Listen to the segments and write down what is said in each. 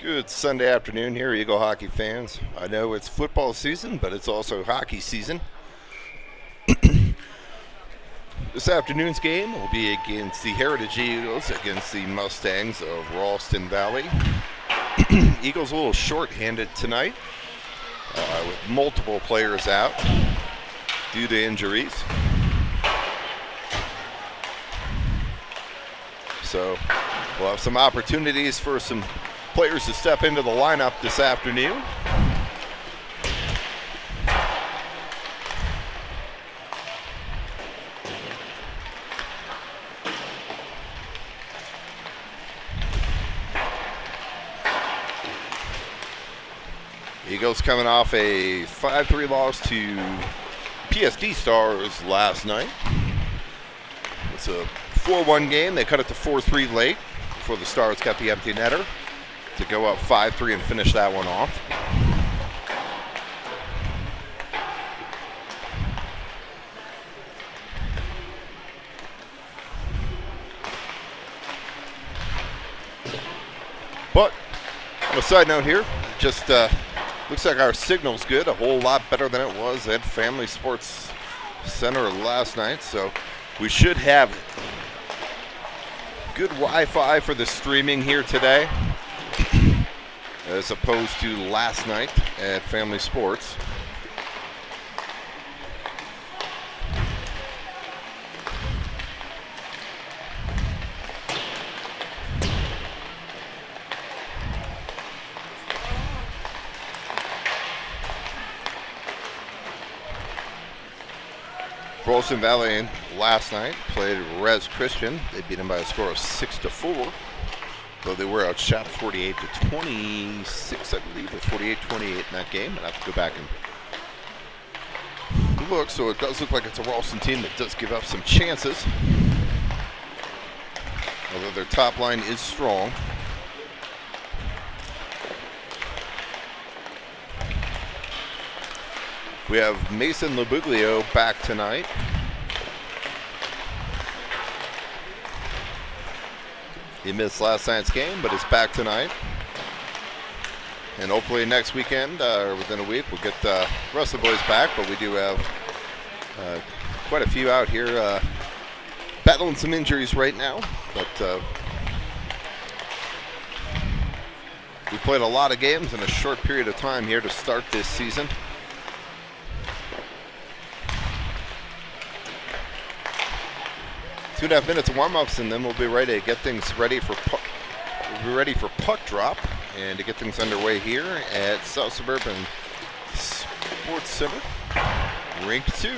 Good Sunday afternoon here, Eagle hockey fans. I know it's football season, but it's also hockey season. This afternoon's game will be against the Heritage Eagles against the Mustangs of Ralston Valley. Eagles a little short-handed tonight with multiple players out due to injuries. So we'll have some opportunities for some players to step into the lineup this afternoon. Eagles coming off a 5-3 loss to PSD Stars last night. It's a 4-1 game. They cut it to 4-3 late before the Stars got the empty netter to go up 5-3 and finish that one off. But on a side note here, just looks like our signal's good, a whole lot better than it was at Family Sports Center last night. So we should have good Wi-Fi for the streaming here today, as opposed to last night at Family Sports. Ralston Valley last night played Res Christian. They beat them by a score of 6-4. Though they were outshot 48-26, I believe, or 48-28 in that game. I'd have to go back and look. So it does look like it's a Ralston team that does give up some chances, although their top line is strong. We have Mason Labuglio back tonight. He missed last night's game, but is back tonight. And hopefully next weekend, or within a week, we'll get the rest of the boys back. But we do have quite a few out here battling some injuries right now. But we played a lot of games in a short period of time here to start this season. 2.5 minutes of warm-ups, and then we'll be ready to get things ready for puck drop and to get things underway here at South Suburban Sports Center, Rink 2.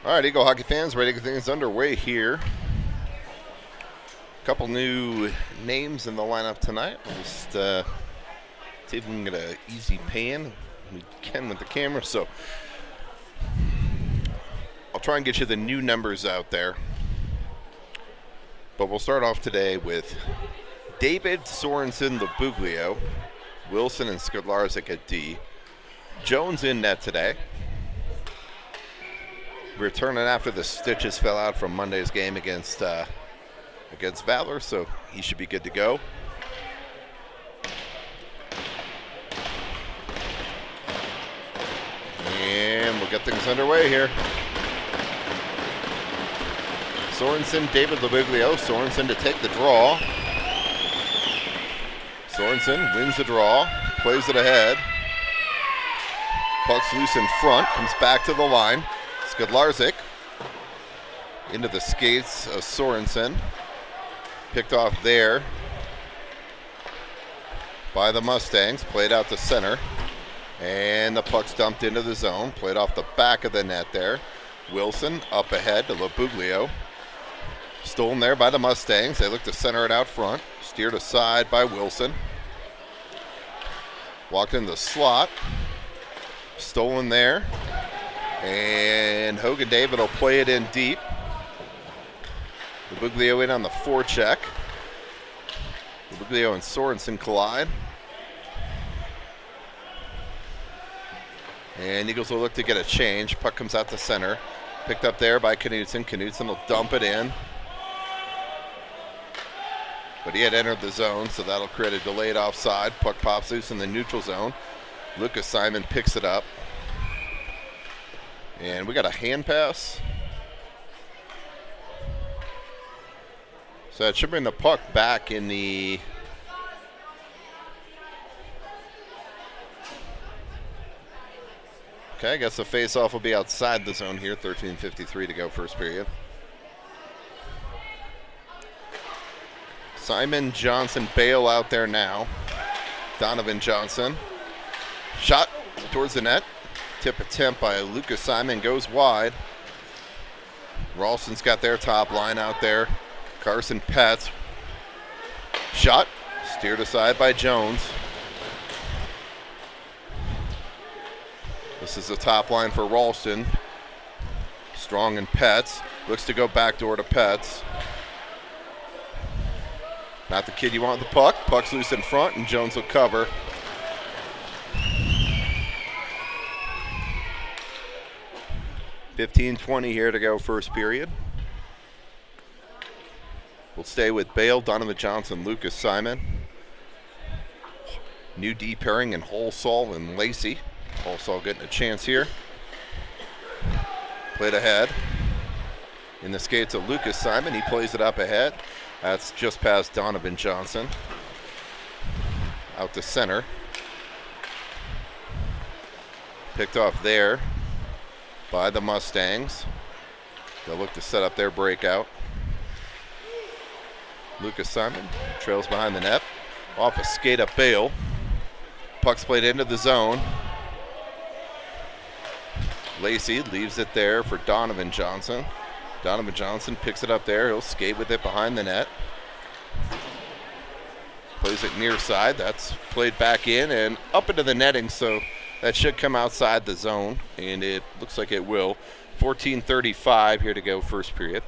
All right, Eagle hockey fans, ready to get things underway here. A couple new names in the lineup tonight. We'll just see if we can get an easy pan. We can with the camera, so I'll try and get you the new numbers out there. But we'll start off today with David Sorensen Labuglio, Wilson and Skidlarczyk at D. Jones in net today. Returning after the stitches fell out from Monday's game against Valor, so he should be good to go. And we'll get things underway here. Sorensen, David Labuglio. Sorensen to take the draw. Sorensen wins the draw, plays it ahead. Puck's loose in front, comes back to the line. Skidlarczyk into the skates of Sorensen. Picked off there by the Mustangs. Played out to center. And the puck's dumped into the zone. Played off the back of the net there. Wilson up ahead to Labuglio. Stolen there by the Mustangs. They look to center it out front. Steered aside by Wilson. Walked in the slot. Stolen there. And Hogan David will play it in deep. Labuglio in on the forecheck. Labuglio and Sorensen collide. And Eagles will look to get a change. Puck comes out to center. Picked up there by Knudsen. Knudsen will dump it in. But he had entered the zone, so that'll create a delayed offside. Puck pops loose in the neutral zone. Lucas Simon picks it up. And we got a hand pass. So that should bring the puck back in the okay, I guess the face-off will be outside the zone here. 13:53 to go, first period. Simon, Johnson, Bale out there now. Donovan Johnson. Shot towards the net. Tip attempt by Lucas Simon goes wide. Ralston's got their top line out there. Carson Petz. Shot. Steered aside by Jones. This is the top line for Ralston. Strong and Petz. Looks to go backdoor to Petz. Not the kid you want with the puck. Puck's loose in front, and Jones will cover. $15:20 here to go, first period. We'll stay with Bale, Donovan Johnson, Lucas Simon. New D pairing in Holsall and Lacey. Holsall getting a chance here. Played ahead. In the skates of Lucas Simon, he plays it up ahead. That's just past Donovan Johnson. Out to center. Picked off there by the Mustangs. They'll look to set up their breakout. Lucas Simon trails behind the net. Off a skate up Bale. Puck's played into the zone. Lacey leaves it there for Donovan Johnson. Donovan Johnson picks it up there. He'll skate with it behind the net. Plays it near side. That's played back in and up into the netting, so that should come outside the zone, and it looks like it will. 14:35 here to go, first period.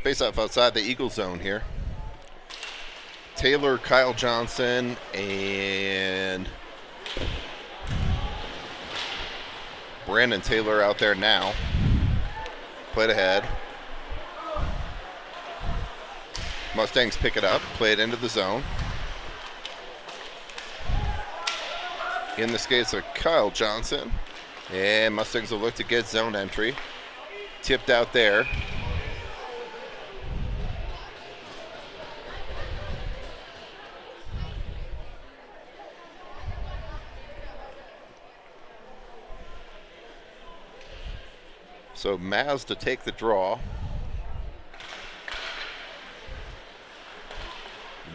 Face-off outside the Eagle zone here. Taylor, Kyle Johnson, and Brandon Taylor out there now. Played ahead. Mustangs pick it up, play it into the zone. In the skates of Kyle Johnson. And Mustangs will look to get zone entry. Tipped out there. So Maz to take the draw.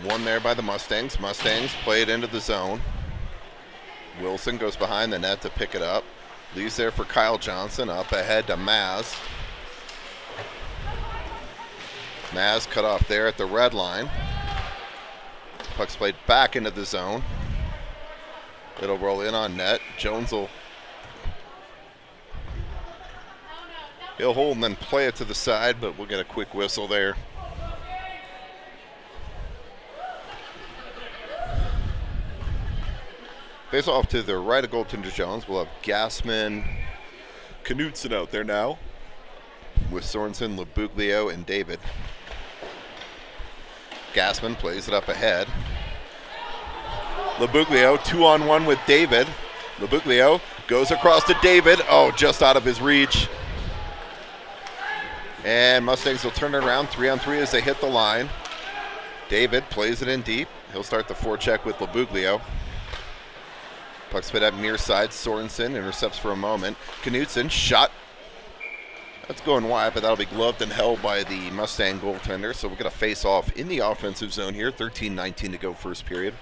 One there by the Mustangs. Mustangs play it into the zone. Wilson goes behind the net to pick it up. Leaves there for Kyle Johnson. Up ahead to Maz. Maz cut off there at the red line. Puck's played back into the zone. It'll roll in on net. Jones he'll hold and then play it to the side, but we'll get a quick whistle there. Face off to the right of goaltender Jones. We'll have Gassman, Knutson out there now with Sorensen, LeBuglio, and David. Gassman plays it up ahead. LeBuglio 2-on-1 with David. LeBuglio goes across to David. Oh, just out of his reach. And Mustangs will turn it around 3-on-3 as they hit the line. David plays it in deep. He'll start the forecheck with LeBuglio. Puck spit up near side. Sorensen intercepts for a moment. Knutson shot. That's going wide, but that'll be gloved and held by the Mustang goaltender. So we're going to face off in the offensive zone here. 13-19 to go first period.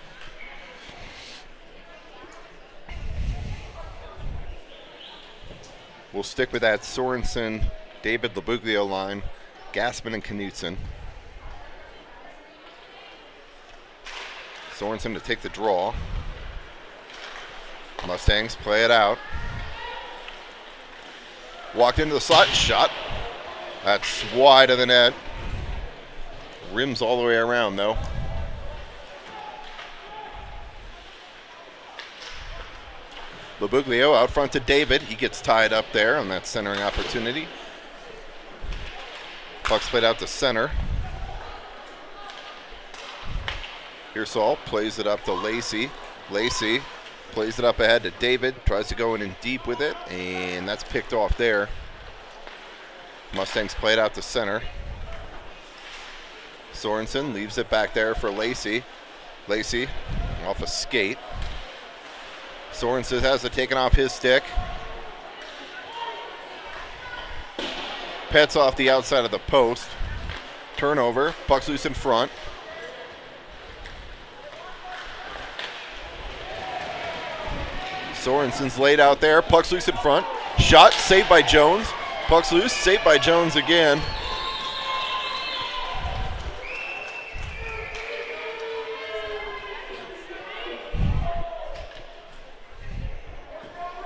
We'll stick with that Sorensen, David LeBuglio line, Gassman and Knutson. Sorensen to take the draw. Mustangs play it out. Walked into the slot, shot. That's wide of the net. Rims all the way around though. LeBuglio out front to David. He gets tied up there on that centering opportunity. Puck's played out to center. Hirsol plays it up to Lacey. Lacey plays it up ahead to David. Tries to go in deep with it, and that's picked off there. Mustangs play it out to center. Sorensen leaves it back there for Lacey. Lacey off a skate. Sorensen has it taken off his stick. Pets off the outside of the post. Turnover. Puck's loose in front. Sorensen's laid out there. Puck's loose in front. Shot saved by Jones. Puck's loose. Saved by Jones again.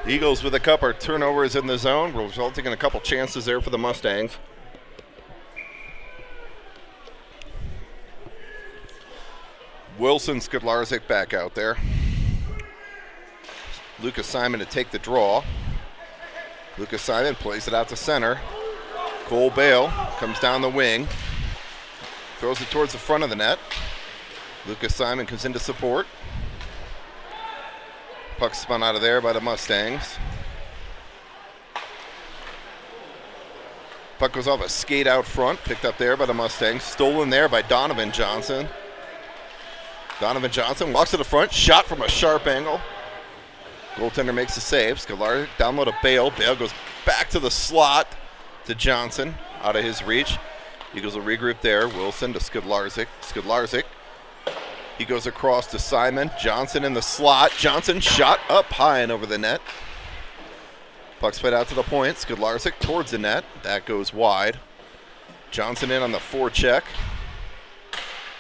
Eagles with a couple of turnovers in the zone, resulting in a couple chances there for the Mustangs. Wilson Skidlarzik back out there. Lucas Simon to take the draw. Lucas Simon plays it out to center. Cole Bale comes down the wing. Throws it towards the front of the net. Lucas Simon comes in to support. Puck spun out of there by the Mustangs. Puck goes off a skate out front. Picked up there by the Mustangs. Stolen there by Donovan Johnson. Donovan Johnson walks to the front. Shot from a sharp angle. Goaltender makes a save. Skidlarzik down low to Bale. Bale goes back to the slot to Johnson. Out of his reach. Eagles will regroup there. Wilson to Skidlarzik. Skidlarzik. He goes across to Simon. Johnson in the slot. Johnson shot up high and over the net. Puck's played out to the point. Skidlarzik towards the net. That goes wide. Johnson in on the forecheck.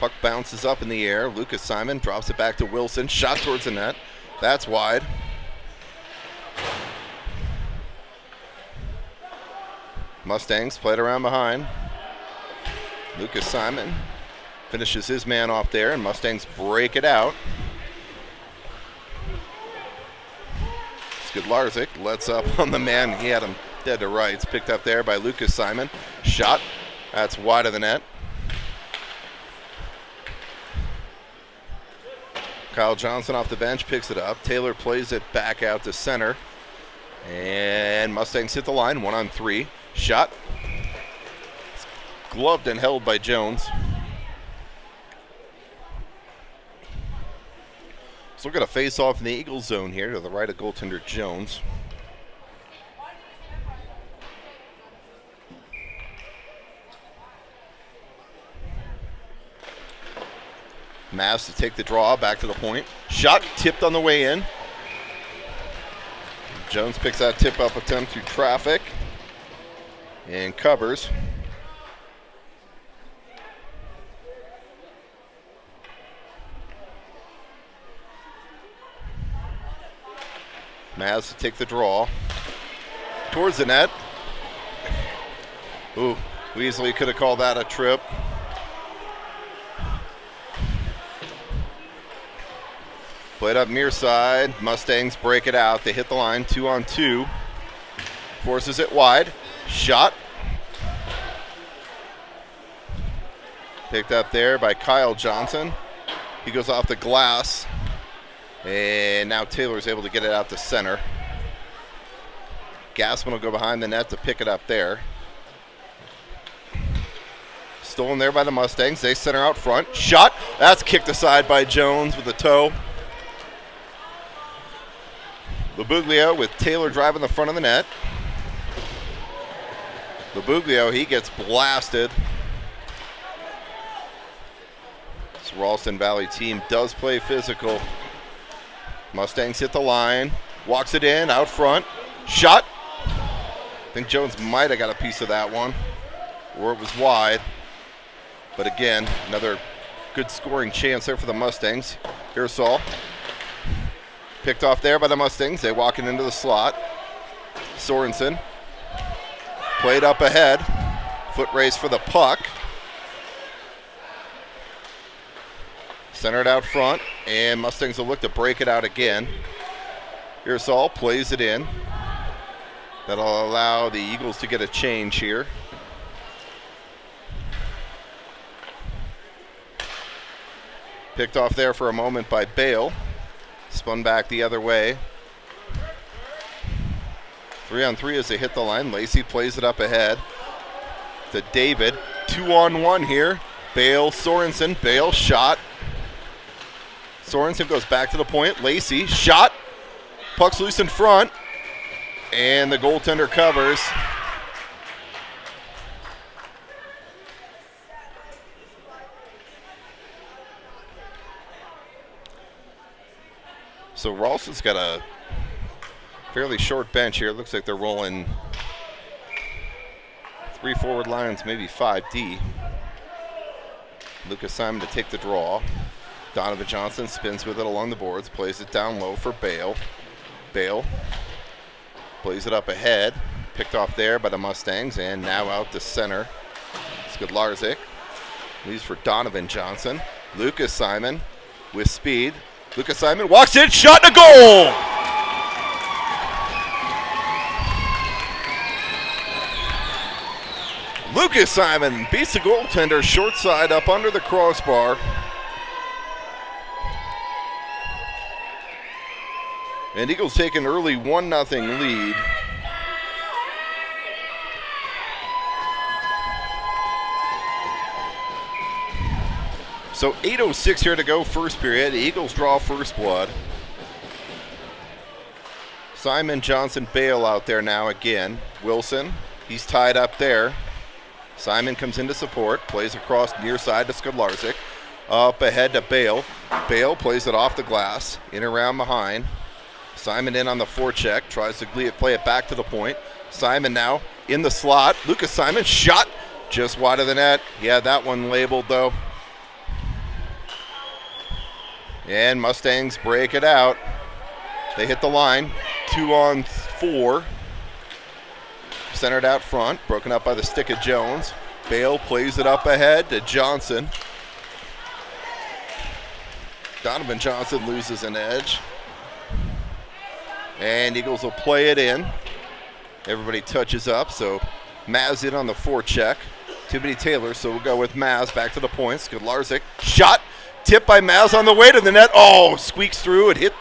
Puck bounces up in the air. Lucas Simon drops it back to Wilson. Shot towards the net. That's wide. Mustangs played around behind. Lucas Simon finishes his man off there, and Mustangs break it out. Skidlarzik lets up on the man. He had him dead to rights. Picked up there by Lucas Simon. Shot. That's wide of the net. Kyle Johnson off the bench picks it up. Taylor plays it back out to center. And Mustangs hit the line, 1-on-3. Shot. It's gloved and held by Jones. So we're going to face off in the Eagles zone here to the right of goaltender Jones. Mavs to take the draw, back to the point. Shot tipped on the way in. Jones picks that tip-up attempt through traffic and covers. Mavs to take the draw. Towards the net. Ooh, Weasley could have called that a trip. Played up near side. Mustangs break it out. They hit the line 2-on-2. Forces it wide. Shot. Picked up there by Kyle Johnson. He goes off the glass. And now Taylor's able to get it out to center. Gassman will go behind the net to pick it up there. Stolen there by the Mustangs. They center out front. Shot. That's kicked aside by Jones with a toe. Labuglio with Taylor driving the front of the net. Labuglio, he gets blasted. This Ralston Valley team does play physical. Mustangs hit the line. Walks it in, out front. Shot. I think Jones might have got a piece of that one. Or it was wide. But again, another good scoring chance there for the Mustangs. Here's Saul. Picked off there by the Mustangs. They walk it into the slot. Sorensen. Played up ahead. Foot race for the puck. Centered out front. And Mustangs will look to break it out again. Here's Saul. Plays it in. That'll allow the Eagles to get a change here. Picked off there for a moment by Bale. Spun back the other way. 3-on-3 as they hit the line. Lacey plays it up ahead to David. 2-on-1 here. Bale, Sorensen. Bale, shot. Sorensen goes back to the point. Lacey, shot. Puck's loose in front. And the goaltender covers. So Ralston's got a fairly short bench here. It looks like they're rolling 3 forward lines, maybe 5D. Lucas Simon to take the draw. Donovan Johnson spins with it along the boards, plays it down low for Bale. Bale plays it up ahead. Picked off there by the Mustangs, and now out to center. Skidlarczyk leaves for Donovan Johnson. Lucas Simon with speed. Lucas Simon walks in, shot, and a goal! Lucas Simon beats the goaltender short side up under the crossbar. And Eagles take an early 1-0 lead. So 8:06 here to go, first period. The Eagles draw first blood. Simon, Johnson, Bale out there now again. Wilson, he's tied up there. Simon comes into support, plays across near side to Skidlarczyk. Up ahead to Bale. Bale plays it off the glass, in around behind. Simon in on the forecheck, tries to play it back to the point. Simon now in the slot. Lucas Simon, shot just wide of the net. He had that one labeled though. And Mustangs break it out. They hit the line, 2-on-4. Centered out front, broken up by the stick of Jones. Bale plays it up ahead to Johnson. Donovan Johnson loses an edge. And Eagles will play it in. Everybody touches up, so Maz in on the forecheck. Too many Taylor, so we'll go with Maz back to the point. Skidlarczyk, shot. Tipped by Maz on the way to the net. Oh, squeaks through. It hit,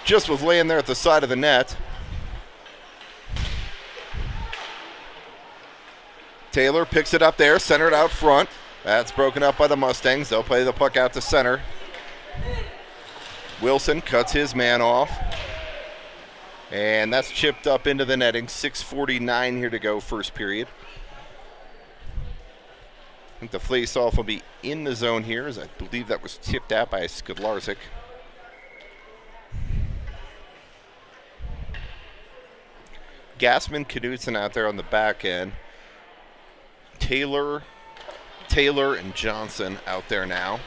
just was laying there at the side of the net. Taylor picks it up there, centered out front. That's broken up by the Mustangs. They'll play the puck out to center. Wilson cuts his man off. And that's chipped up into the netting. 6:49 here to go, first period. I think the face-off will be in the zone here, as I believe that was tipped out by Skidlarczyk. Gassman, Knudsen out there on the back end. Taylor, and Johnson out there now.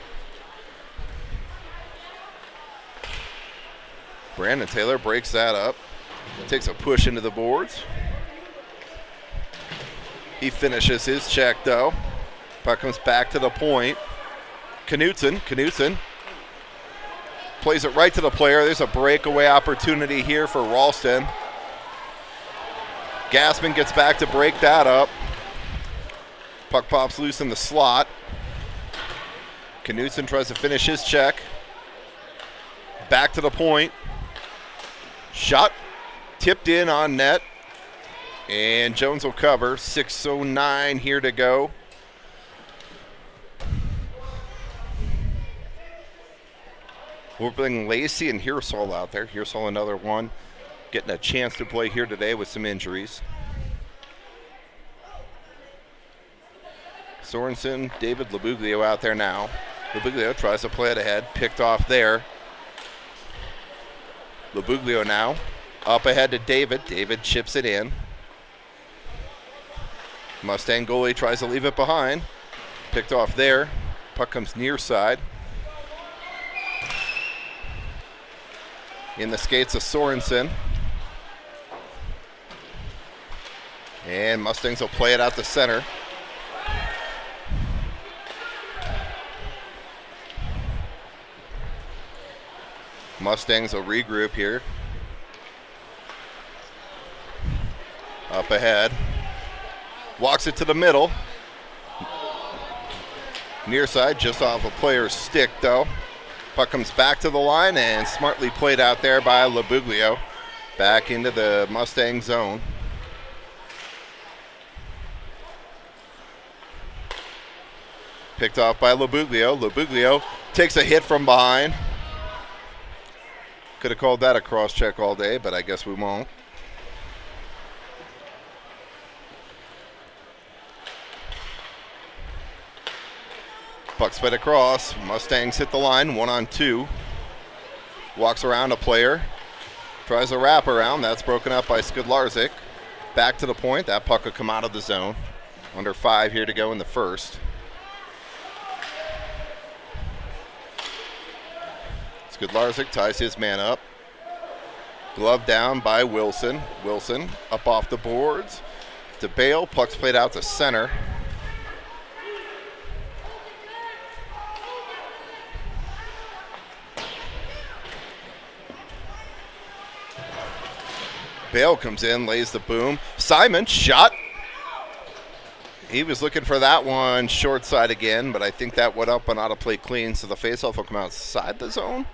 Brandon Taylor breaks that up. Takes a push into the boards. He finishes his check, though. Puck comes back to the point. Knudsen plays it right to the player. There's a breakaway opportunity here for Ralston. Gassman gets back to break that up. Puck pops loose in the slot. Knudsen tries to finish his check. Back to the point. Shot tipped in on net. And Jones will cover. 6:09 here to go. We're bringing Lacey and Hirsol out there. Hirsol, another one, getting a chance to play here today with some injuries. Sorensen, David Labuglio out there now. Labuglio tries to play it ahead, picked off there. Labuglio now, up ahead to David. David chips it in. Mustang goalie tries to leave it behind. Picked off there. Puck comes near side. In the skates of Sorensen. And Mustangs will play it out the center. Mustangs will regroup here. Up ahead. Walks it to the middle. Near side, just off a player's stick, though. Puck comes back to the line and smartly played out there by Labuglio. Back into the Mustang zone. Picked off by Labuglio. Labuglio takes a hit from behind. Could have called that a cross-check all day, but I guess we won't. Puck sped across. Mustangs hit the line, 1-on-2. Walks around a player. Tries a wraparound. That's broken up by Skidlarczyk. Back to the point. That puck will come out of the zone. Under 5 here to go in the first. Skidlarczyk ties his man up. Glove down by Wilson. Wilson up off the boards to Bale. Puck's played out to center. Bale comes in, lays the boom. Simon, shot. He was looking for that one short side again, but I think that went up and out of play clean, so the faceoff will come outside the zone.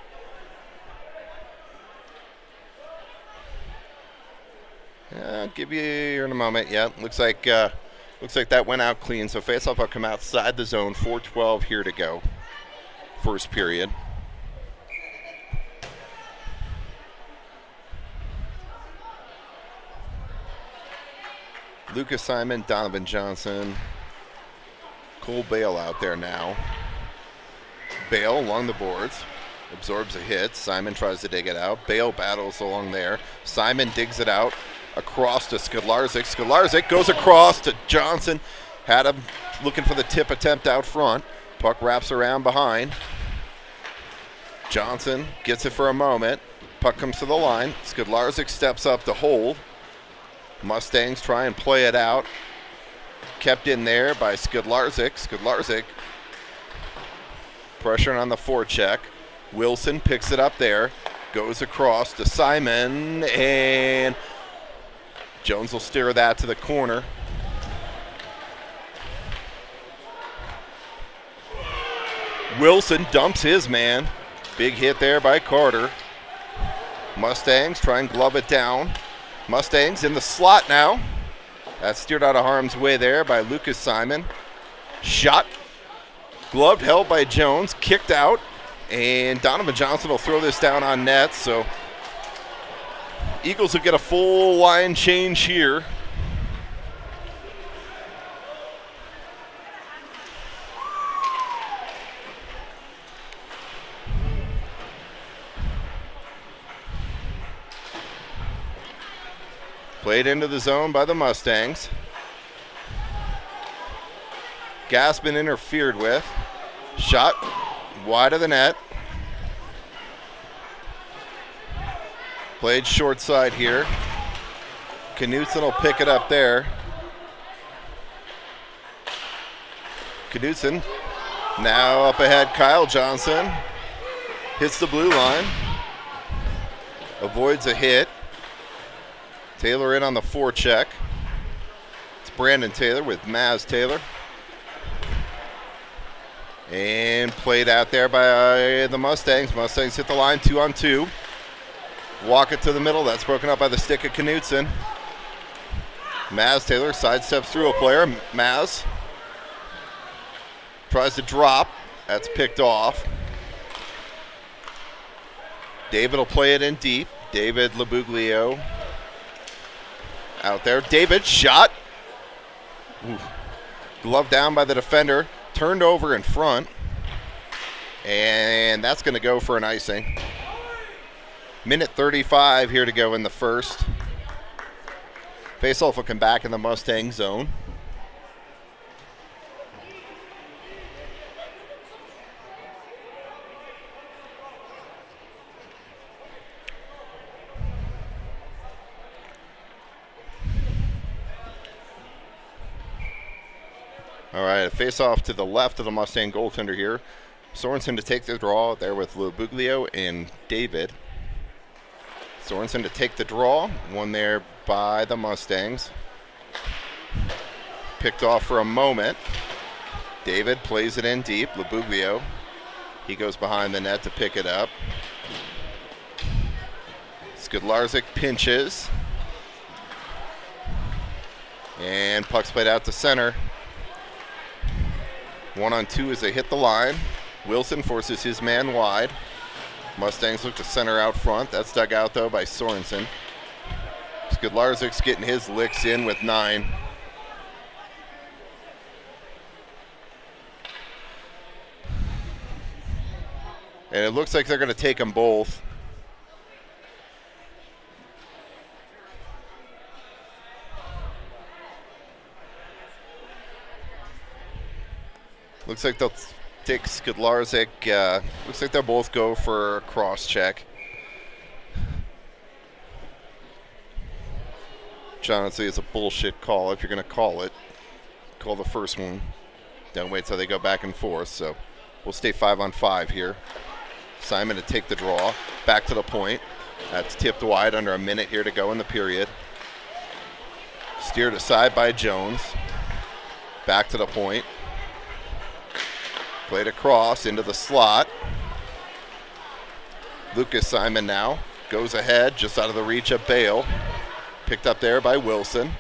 I'll give you here in a moment. Yeah, looks like that went out clean, so faceoff will come outside the zone. 4:12 here to go. First period. Lucas Simon, Donovan Johnson, Cole Bale out there now. Bale along the boards, absorbs a hit. Simon tries to dig it out. Bale battles along there. Simon digs it out across to Skidlarczyk. Skidlarczyk goes across to Johnson. Had him looking for the tip attempt out front. Puck wraps around behind. Johnson gets it for a moment. Puck comes to the line. Skidlarczyk steps up to hold. Mustangs try and play it out. Kept in there by Skidlarczyk. Skidlarczyk pressuring on the forecheck. Wilson picks it up there. Goes across to Simon. And Jones will steer that to the corner. Wilson dumps his man. Big hit there by Carter. Mustangs try and glove it down. Mustangs in the slot now. That's steered out of harm's way there by Lucas Simon. Shot. Gloved, held by Jones. Kicked out. And Donovan Johnson will throw this down on net. So Eagles will get a full line change here. Played into the zone by the Mustangs. Gaspin interfered with. Shot wide of the net. Played short side here. Knutson will pick it up there. Knutson now up ahead. Kyle Johnson hits the blue line. Avoids a hit. Taylor in on the forecheck. It's Brandon Taylor with Maz Taylor. And played out there by the Mustangs. Mustangs hit the line 2-on-2. Walk it to the middle. That's broken up by the stick of Knutson. Maz Taylor sidesteps through a player. Maz tries to drop. That's picked off. David will play it in deep. David Labuglio out there. David shot. Ooh. Glove down by the defender. Turned over in front. And that's going to go for an icing. Minute 35 here to go in the first. Faceoff will come back in the Mustang zone. All right, a face-off to the left of the Mustang goaltender here. Sorensen to take the draw there with Labuglio and David. Sorensen to take the draw. One there by the Mustangs. Picked off for a moment. David plays it in deep. Labuglio, he goes behind the net to pick it up. Skidlarczyk pinches. And puck's played out to center. 1-on-2 as they hit the line. Wilson forces his man wide. Mustangs look to center out front. That's dug out, though, by Sorensen. Skidlarzyk's getting his licks in with 9. And it looks like they're going to take them both. Looks like they'll take Skidlarczyk. Looks like they'll both go for a cross check. Which honestly is a bullshit call. If you're going to call it, call the first one. Don't wait till they go back and forth. So we'll stay 5-on-5 here. Simon to take the draw. Back to the point. That's tipped wide under a minute here to go in the period. Steered aside by Jones. Back to the point. Played across into the slot. Lucas Simon now goes ahead, just out of the reach of Bale. Picked up there by Wilson.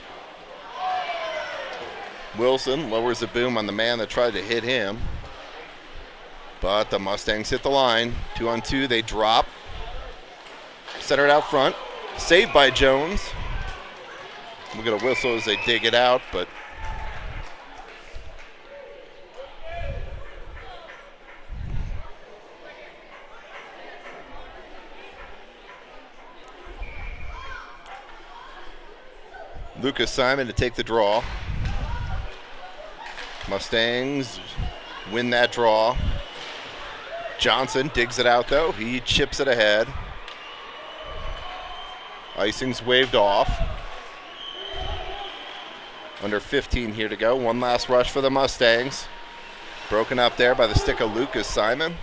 Wilson lowers the boom on the man that tried to hit him. But the Mustangs hit the line. 2-on-2, they drop. Center it out front. Saved by Jones. We'll get a whistle as they dig it out, but Lucas Simon to take the draw. Mustangs win that draw. Johnson digs it out, though. He chips it ahead. Icing's waved off. Under 15 here to go. One last rush for the Mustangs. Broken up there by the stick of Lucas Simon.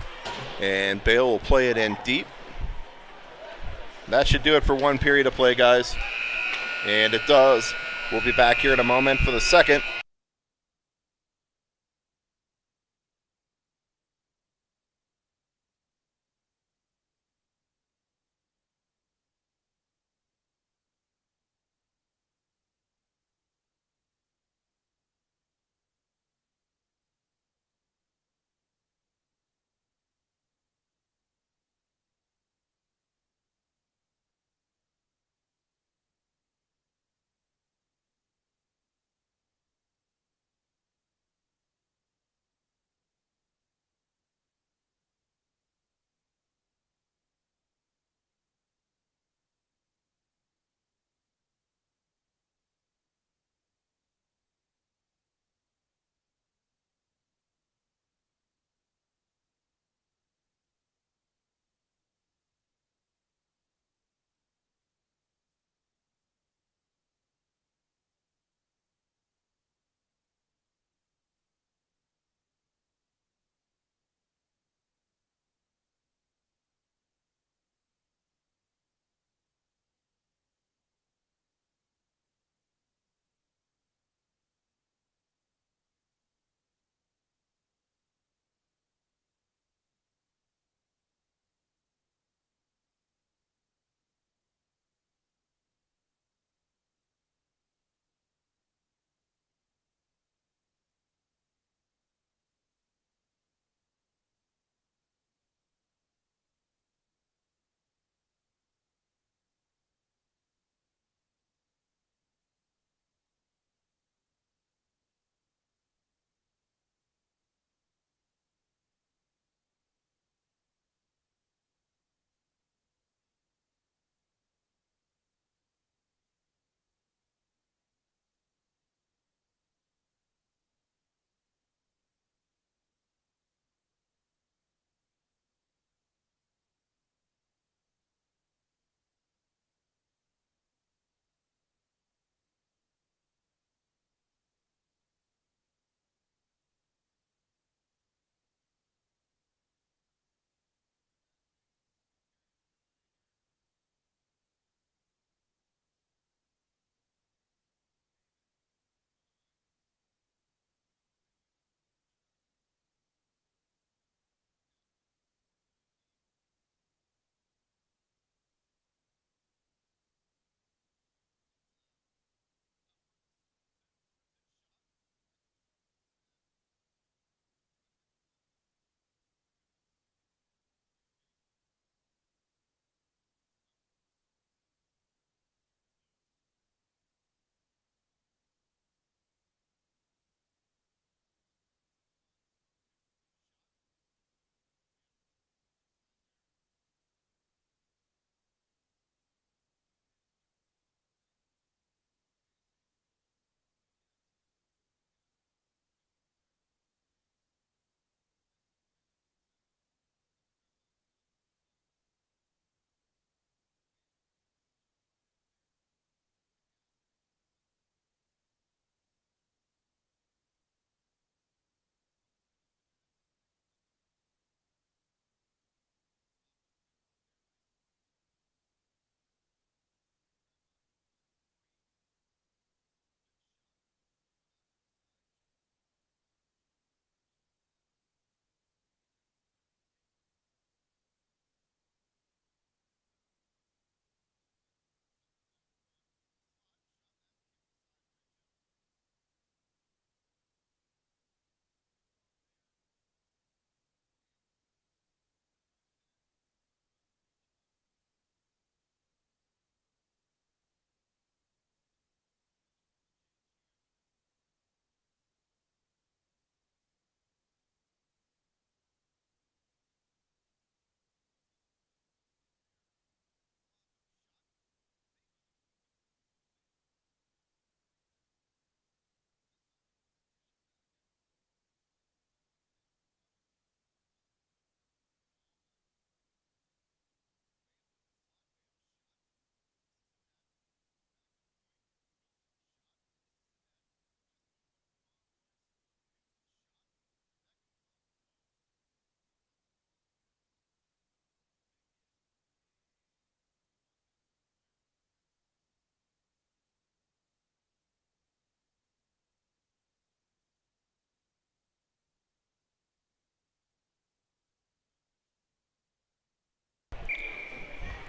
And Bale will play it in deep. That should do it for one period of play, guys. And it does. We'll be back here in a moment for the second.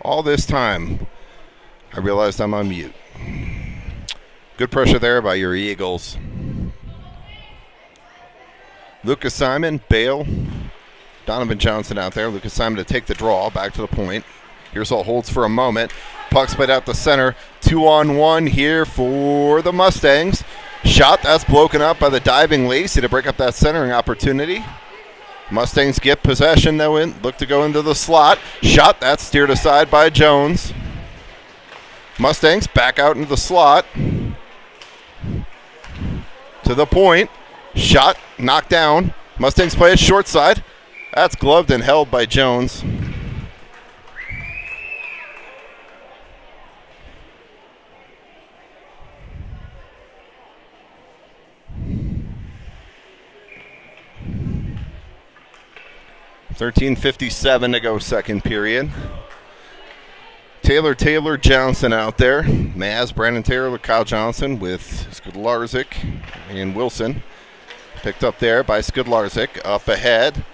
All this time, I realized I'm on mute. Good pressure there by your Eagles. Lucas Simon, Bale, Donovan Johnson out there. Lucas Simon to take the draw, back to the point. Hirsel holds for a moment. Puck's played out the center. 2-on-1 here for the Mustangs. Shot, that's broken up by the diving Lacey to break up that centering opportunity. Mustangs get possession, though, look to go into the slot. Shot, that's steered aside by Jones. Mustangs back out into the slot. To the point. Shot, knocked down. Mustangs play it short side. That's gloved and held by Jones. $13:57 to go, second period. Taylor Johnson out there. Maz, Brandon Taylor, Kyle Johnson with Skudlarczyk and Wilson. Picked up there by Skudlarczyk. Up ahead.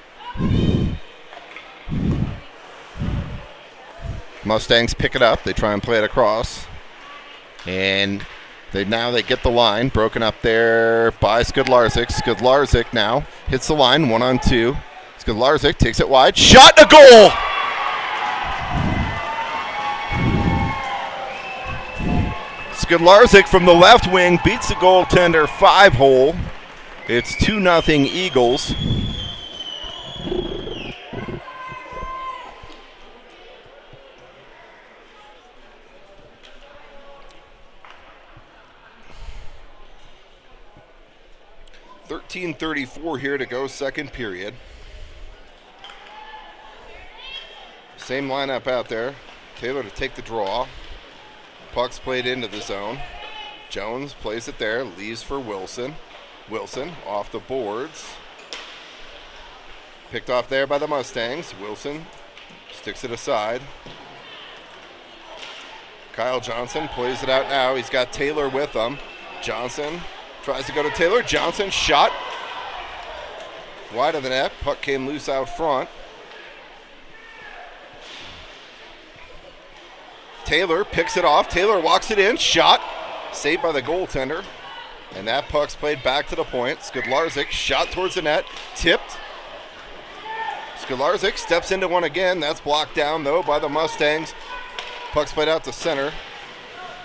Mustangs pick it up. They try and play it across. And they get the line. Broken up there by Skudlarczyk. Skudlarczyk now hits the line, 1-on-2. Skudlarczyk takes it wide. Shot, and a goal! Skudlarczyk from the left wing beats the goaltender 5-hole. It's 2-0 Eagles. $13:34 here to go, second period. Same lineup out there. Taylor to take the draw. Puck's played into the zone. Jones plays it there, leaves for Wilson. Wilson off the boards. Picked off there by the Mustangs. Wilson sticks it aside. Kyle Johnson plays it out now. He's got Taylor with him. Johnson tries to go to Taylor. Johnson shot wide of the net. Puck came loose out front. Taylor picks it off. Taylor walks it in. Shot. Saved by the goaltender. And that puck's played back to the point. Skudlarczyk shot towards the net. Tipped. Skudlarczyk steps into one again. That's blocked down, though, by the Mustangs. Puck's played out to center.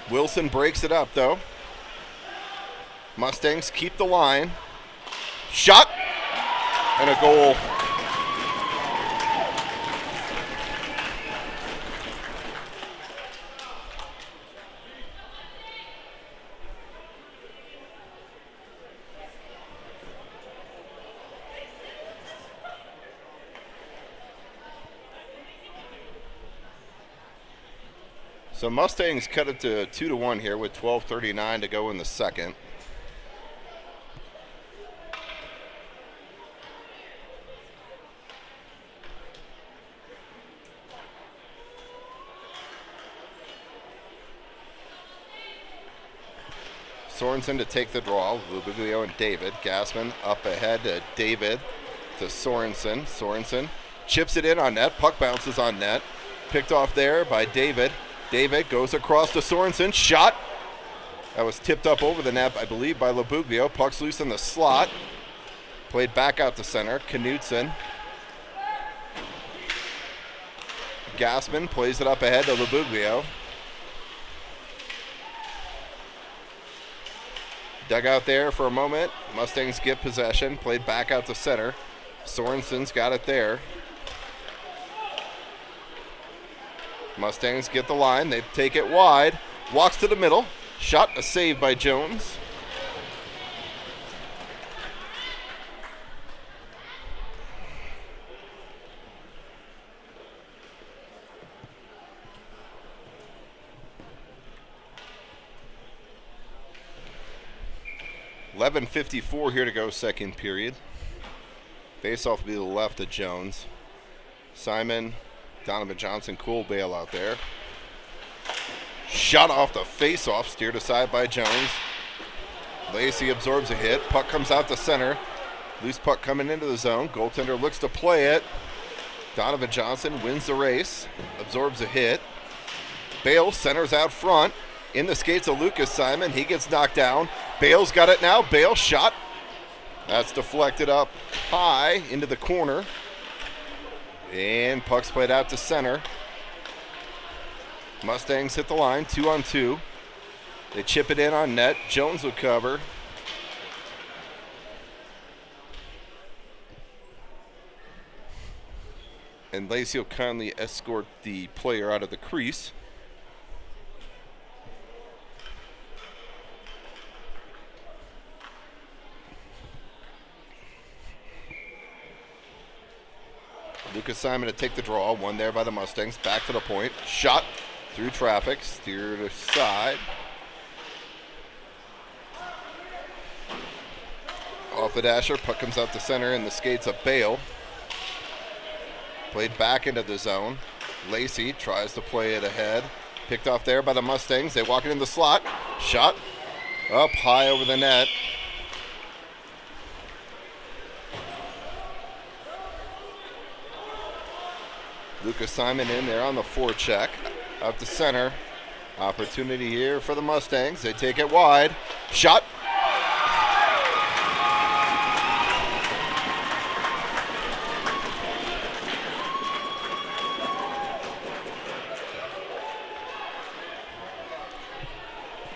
Wilson breaks it up, though. Mustangs keep the line. Shot. And a goal. So Mustangs cut it to 2-1 here with 12:39 to go in the second. Sorensen to take the draw. Lubuglio and David. Gassman up ahead to David to Sorensen. Sorensen chips it in on net. Puck bounces on net. Picked off there by David. David goes across to Sorensen. Shot. That was tipped up over the net, I believe, by Lubuglio. Puck's loose in the slot. Played back out to center. Knutson. Gassman plays it up ahead to Lubuglio. Dug out there for a moment. Mustangs get possession. Played back out to center. Sorensen's got it there. Mustangs get the line. They take it wide. Walks to the middle. Shot, a save by Jones. $11:54 here to go, second period. Face-off will be to the left of Jones. Simon, Donovan Johnson, cool bail out there. Shot off the face-off, steered aside by Jones. Lacey absorbs a hit. Puck comes out to center. Loose puck coming into the zone. Goaltender looks to play it. Donovan Johnson wins the race, absorbs a hit. Bale centers out front. In the skates of Lucas Simon. He gets knocked down. Bale's got it now. Bale shot. That's deflected up high into the corner. And puck's played out to center. Mustangs hit the line, 2-on-2. They chip it in on net. Jones will cover. And Lacey will kindly escort the player out of the crease. Lucas Simon to take the draw. One there by the Mustangs. Back to the point. Shot through traffic. Steered aside. Off the dasher. Puck comes out to center in the skates of Bale. Played back into the zone. Lacey tries to play it ahead. Picked off there by the Mustangs. They walk it in the slot. Shot up high over the net. Lucas Simon in there on the forecheck. Up to center. Opportunity here for the Mustangs. They take it wide. Shot.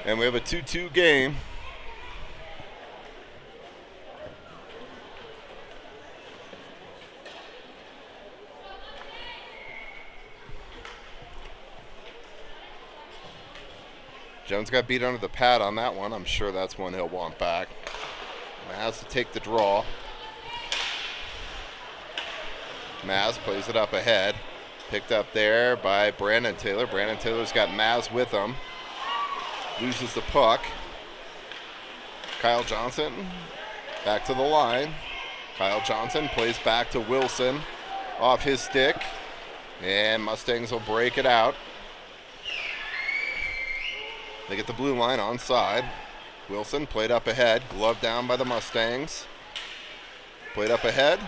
And we have a 2-2 game. Jones got beat under the pad on that one. I'm sure that's one he'll want back. Maz to take the draw. Maz plays it up ahead. Picked up there by Brandon Taylor. Brandon Taylor's got Maz with him. Loses the puck. Kyle Johnson back to the line. Kyle Johnson plays back to Wilson. Off his stick. And Mustangs will break it out. They get the blue line onside. Wilson played up ahead. Glove down by the Mustangs. Played up ahead.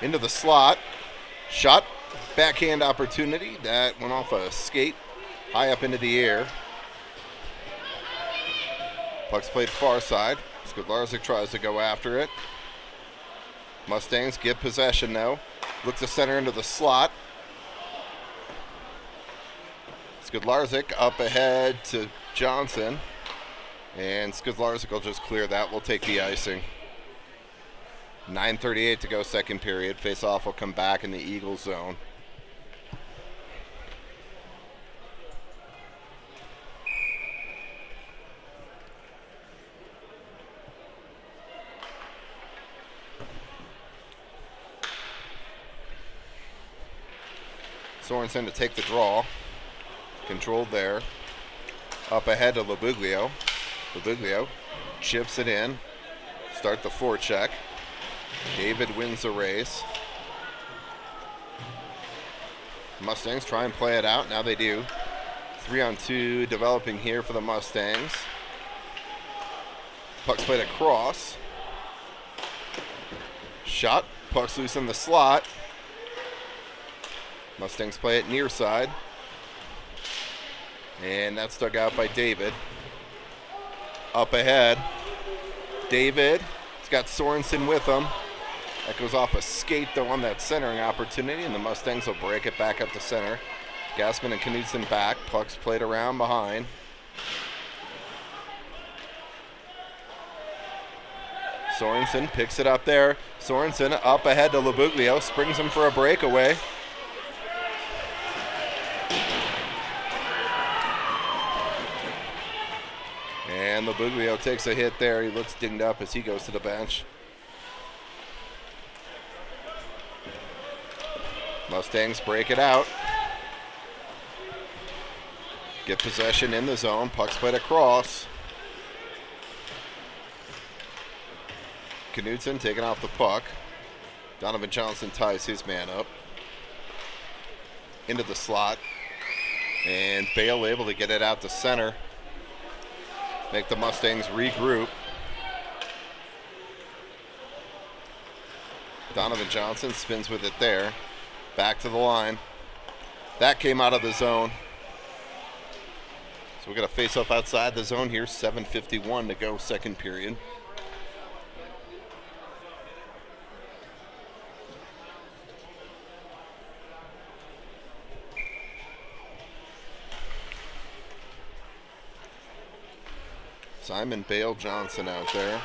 Into the slot. Shot. Backhand opportunity. That went off a skate. High up into the air. Puck's played far side. Skidlarczyk tries to go after it. Mustangs get possession now. Looks to center into the slot. Skidlarczyk up ahead to Johnson. And Skidlarczyk will just clear that. We'll take the icing. 9:38 to go second period. Face-off will come back in the Eagles zone. Sorensen to take the draw. Controlled there. Up ahead to Labuglio. Labuglio chips it in. Start the forecheck. David wins the race. Mustangs try and play it out. Now they do. 3-on-2 developing here for the Mustangs. Puck's played across. Shot. Puck's loose in the slot. Mustangs play it near side. And that's dug out by David. Up ahead. David. He's got Sorensen with him. That goes off a skate, though, on that centering opportunity, and the Mustangs will break it back up to center. Gassman and Knudsen back. Puck's played around behind. Sorensen picks it up there. Sorensen up ahead to Labuglio. Springs him for a breakaway. And Labuglio takes a hit there. He looks dinged up as he goes to the bench. Mustangs break it out. Get possession in the zone. Puck's played across. Knudsen taking off the puck. Donovan Johnson ties his man up. Into the slot. And Bale able to get it out to center. Make the Mustangs regroup. Donovan Johnson spins with it there. Back to the line. That came out of the zone. So we're going to face off outside the zone here. 7:51 to go, second period. Simon Bale Johnson out there.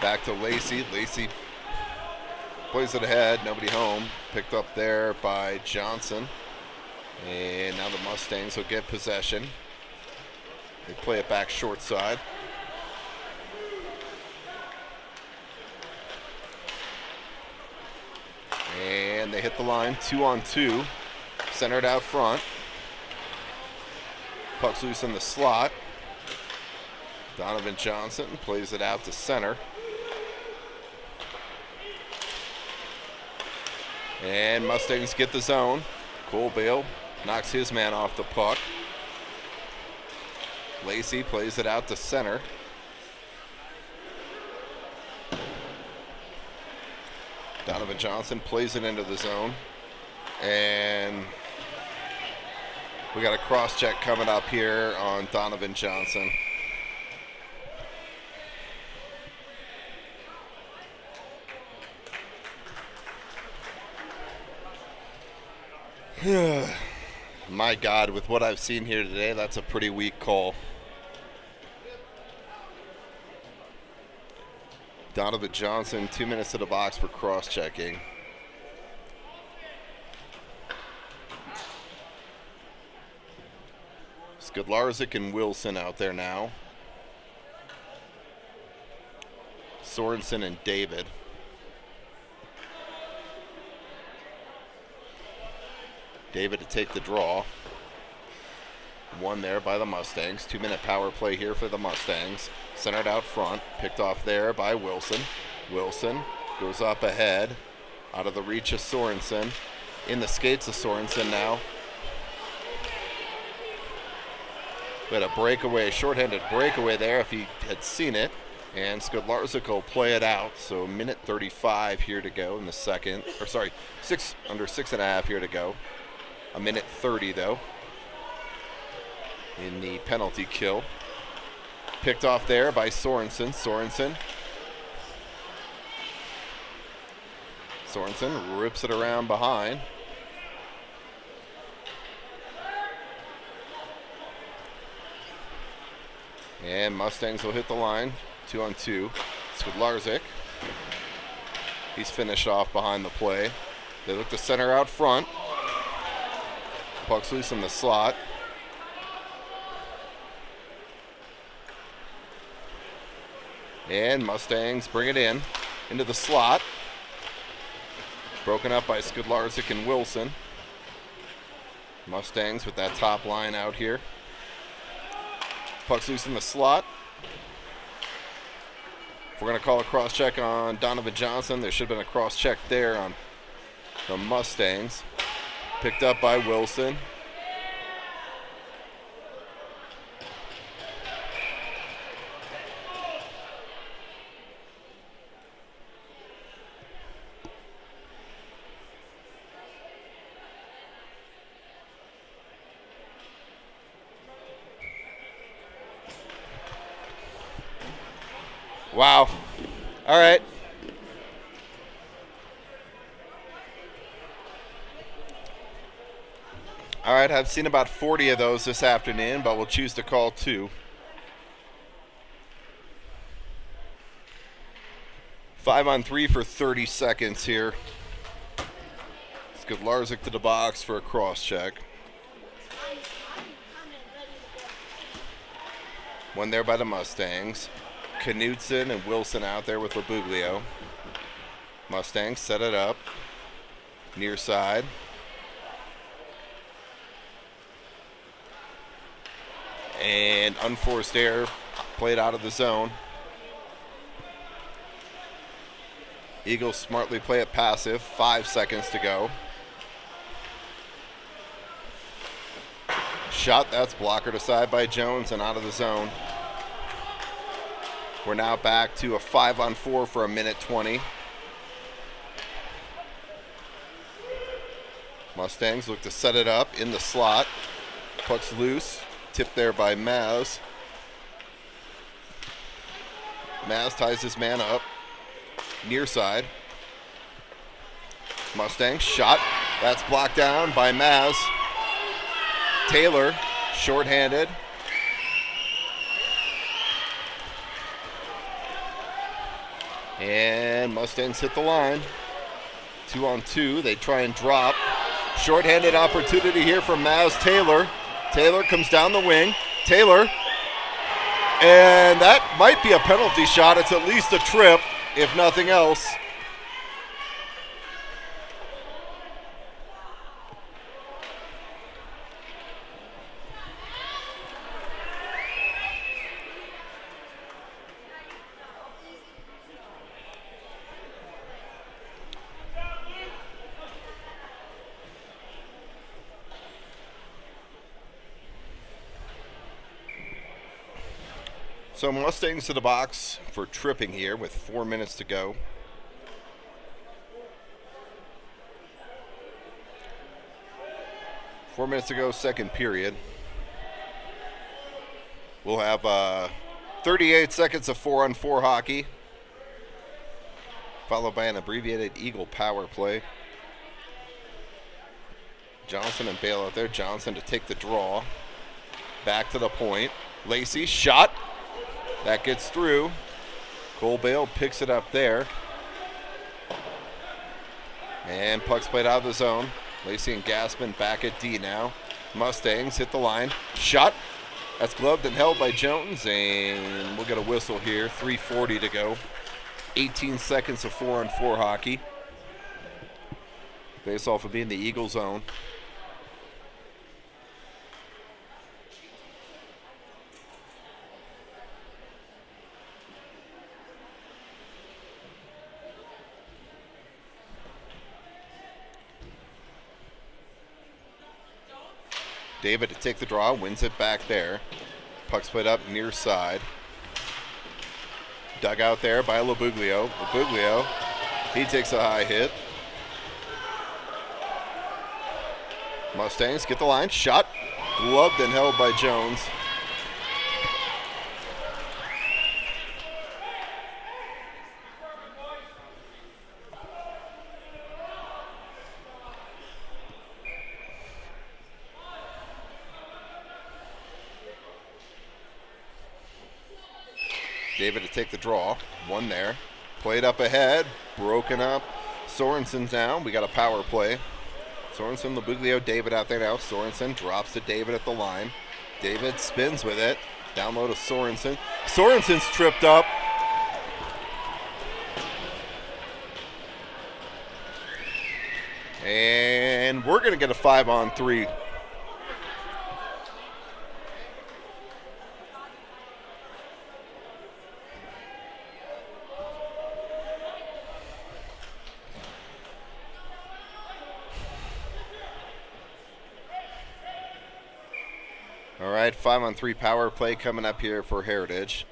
Back to Lacey. Lacey plays it ahead. Nobody home. Picked up there by Johnson. And now the Mustangs will get possession. They play it back short side. And they hit the line. 2-on-2. Centered out front. Puck's loose in the slot. Donovan Johnson plays it out to center. And Mustangs get the zone. Cole Bale knocks his man off the puck. Lacey plays it out to center. Donovan Johnson plays it into the zone. And we got a cross check coming up here on Donovan Johnson. My God, with what I've seen here today, that's a pretty weak call. Donovan Johnson, 2 minutes to the box for cross-checking. Skudlarczyk and Wilson out there now. Sorensen and David. David to take the draw. One there by the Mustangs. 2-minute power play here for the Mustangs. Centered out front. Picked off there by Wilson. Wilson goes up ahead. Out of the reach of Sorensen. In the skates of Sorensen now. We had a breakaway, shorthanded breakaway there if he had seen it. And Skudlarczyk will play it out. So minute 35 here to go in the second. Or sorry, under 6.5 here to go. A minute 30 though in the penalty kill. Picked off there by Sorensen. Sorensen rips it around behind. And Mustangs will hit the line. 2-on-2. Skudlarczyk. He's finished off behind the play. They look to center out front. Puck's loose in the slot. And Mustangs bring it into the slot. Broken up by Skudlarczyk and Wilson. Mustangs with that top line out here. Puck's loose in the slot. If we're going to call a cross check on Donovan Johnson, there should have been a cross check there on the Mustangs. Picked up by Wilson. Wow. All right. All right, I've seen about 40 of those this afternoon, but we'll choose to call 2. 5-on-3 for 30 seconds here. Skudlarczyk to the box for a cross check. One there by the Mustangs. Knutson and Wilson out there with Labuglio. Mustangs set it up. Near side. And unforced error played out of the zone. Eagles smartly play it passive. 5 seconds to go. Shot, that's blockered aside by Jones and out of the zone. We're now back to a 5-on-4 for a minute 20. Mustangs look to set it up in the slot. Puck's loose. Tipped there by Maz. Maz ties his man up. Near side. Mustangs shot. That's blocked down by Maz. Taylor, shorthanded. And Mustangs hit the line. 2-on-2. They try and drop. Shorthanded opportunity here from Maz Taylor. Taylor comes down the wing. Taylor. And that might be a penalty shot. It's at least a trip, if nothing else. So Mustangs to the box for tripping here with 4 minutes to go. Second period. We'll have 38 seconds of 4-on-4 hockey, followed by an abbreviated Eagle power play. Johnson and Bale out there. Johnson to take the draw. Back to the point. Lacey, shot. That gets through. Cole Bale picks it up there. And puck's played out of the zone. Lacey and Gassman back at D now. Mustangs hit the line. Shot. That's gloved and held by Jones. And we'll get a whistle here. 3:40 to go. 18 seconds of 4-on-4 hockey. Face-off will be in the Eagle zone. David to take the draw, wins it back there. Puck's played up near side. Dug out there by Labuglio. Labuglio, he takes a high hit. Mustangs get the line, shot. Gloved and held by Jones. David to take the draw. One there. Played up ahead. Broken up. Sorensen's down. We got a power play. Sorensen, Labuglio, David out there now. Sorensen drops to David at the line. David spins with it. Down low to Sorensen. Sorensen's tripped up. And we're going to get a 5-on-3. All right, 5-on-3 power play coming up here for Heritage.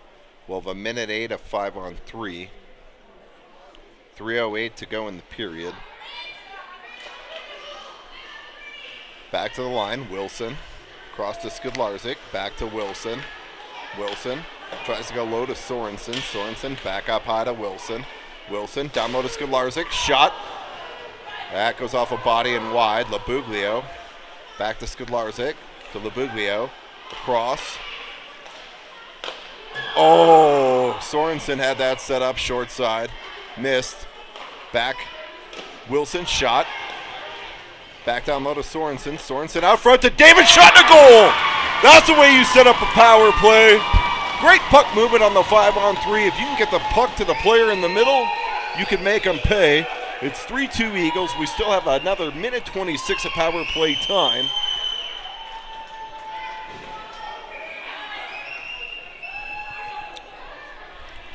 We'll have 1:08 of 5-on-3. 3:08 to go in the period. Back to the line, Wilson. Cross to Skidlarczyk, back to Wilson. Wilson tries to go low to Sorensen. Sorensen back up high to Wilson. Wilson down low to Skidlarczyk, shot. That goes off a body and wide. Labuglio back to Skidlarczyk, to Labuglio. Across. Oh, Sorensen had that set up short side. Missed. Back. Wilson shot. Back down low to Sorensen. Sorensen out front to David, shot and a goal! That's the way you set up a power play. Great puck movement on the 5-on-3. If you can get the puck to the player in the middle, you can make them pay. It's 3-2 Eagles. We still have another 1:26 of power play time.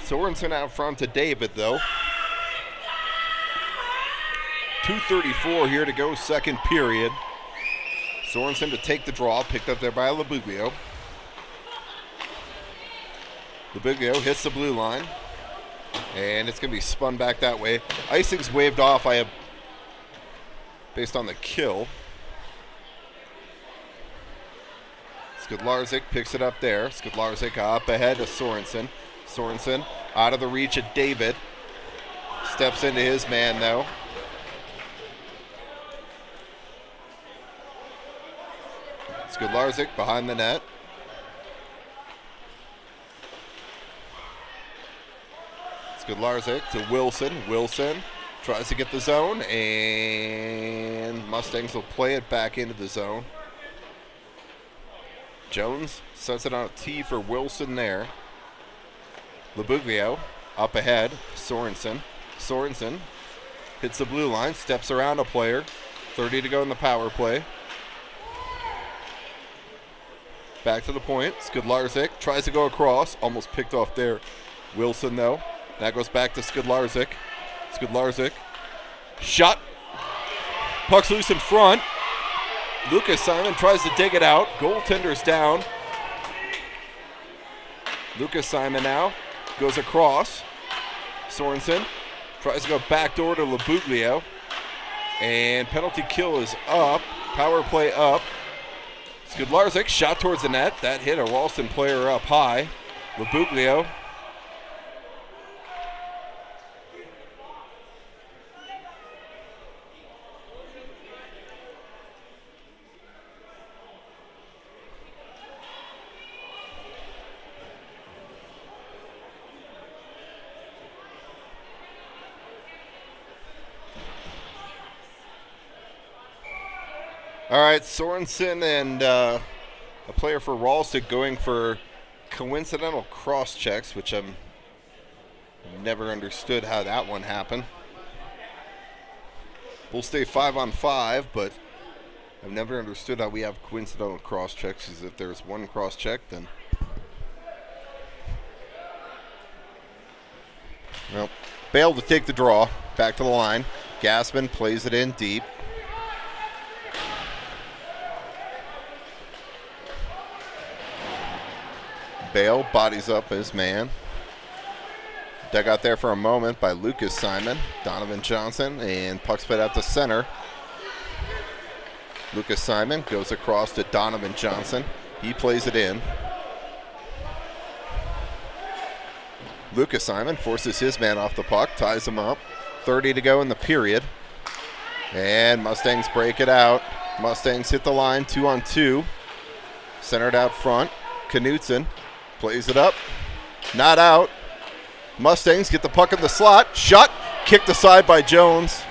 Sorensen out front to David, though. 2:34 here to go, second period. Sorensen to take the draw, picked up there by Labuglio. Labuglio hits the blue line, and it's going to be spun back that way. Icing's waved off. I based on the kill. Skidlarczyk picks it up there. Skidlarczyk up ahead to Sorensen. Sorensen out of the reach of David. Steps into his man, though. Skidlarczyk behind the net. Skidlarczyk to Wilson. Wilson tries to get the zone, and Mustangs will play it back into the zone. Jones sets it on a tee for Wilson there. Labuglio up ahead. Sorensen. Sorensen hits the blue line, steps around a player. 30 to go in the power play. Back to the point. Skidlarczyk tries to go across. Almost picked off there. Wilson, though. That goes back to Skidlarczyk. Skidlarczyk. Shot. Puck's loose in front. Lucas Simon tries to dig it out. Goaltender's down. Lucas Simon now goes across. Sorensen tries to go backdoor to Labuglio. And penalty kill is up. Power play up. Skidlarczyk shot towards the net. That hit a Ralston player up high. Labuglio. All right, Sorensen and a player for Ralston going for coincidental cross checks, which I've never understood how that one happened. We'll stay 5-on-5, but I've never understood how we have coincidental cross checks. Is if there's one cross check, then well, Bale to take the draw. Back to the line. Gassman plays it in deep. Bale bodies up his man. Dug out there for a moment by Lucas Simon. Donovan Johnson, and puck spit out to center. Lucas Simon goes across to Donovan Johnson. He plays it in. Lucas Simon forces his man off the puck, ties him up. 30 to go in the period. And Mustangs break it out. Mustangs hit the line 2-on-2. Centered out front. Knutson plays it up. Not out. Mustangs get the puck in the slot. Shot. Kicked aside by Jones.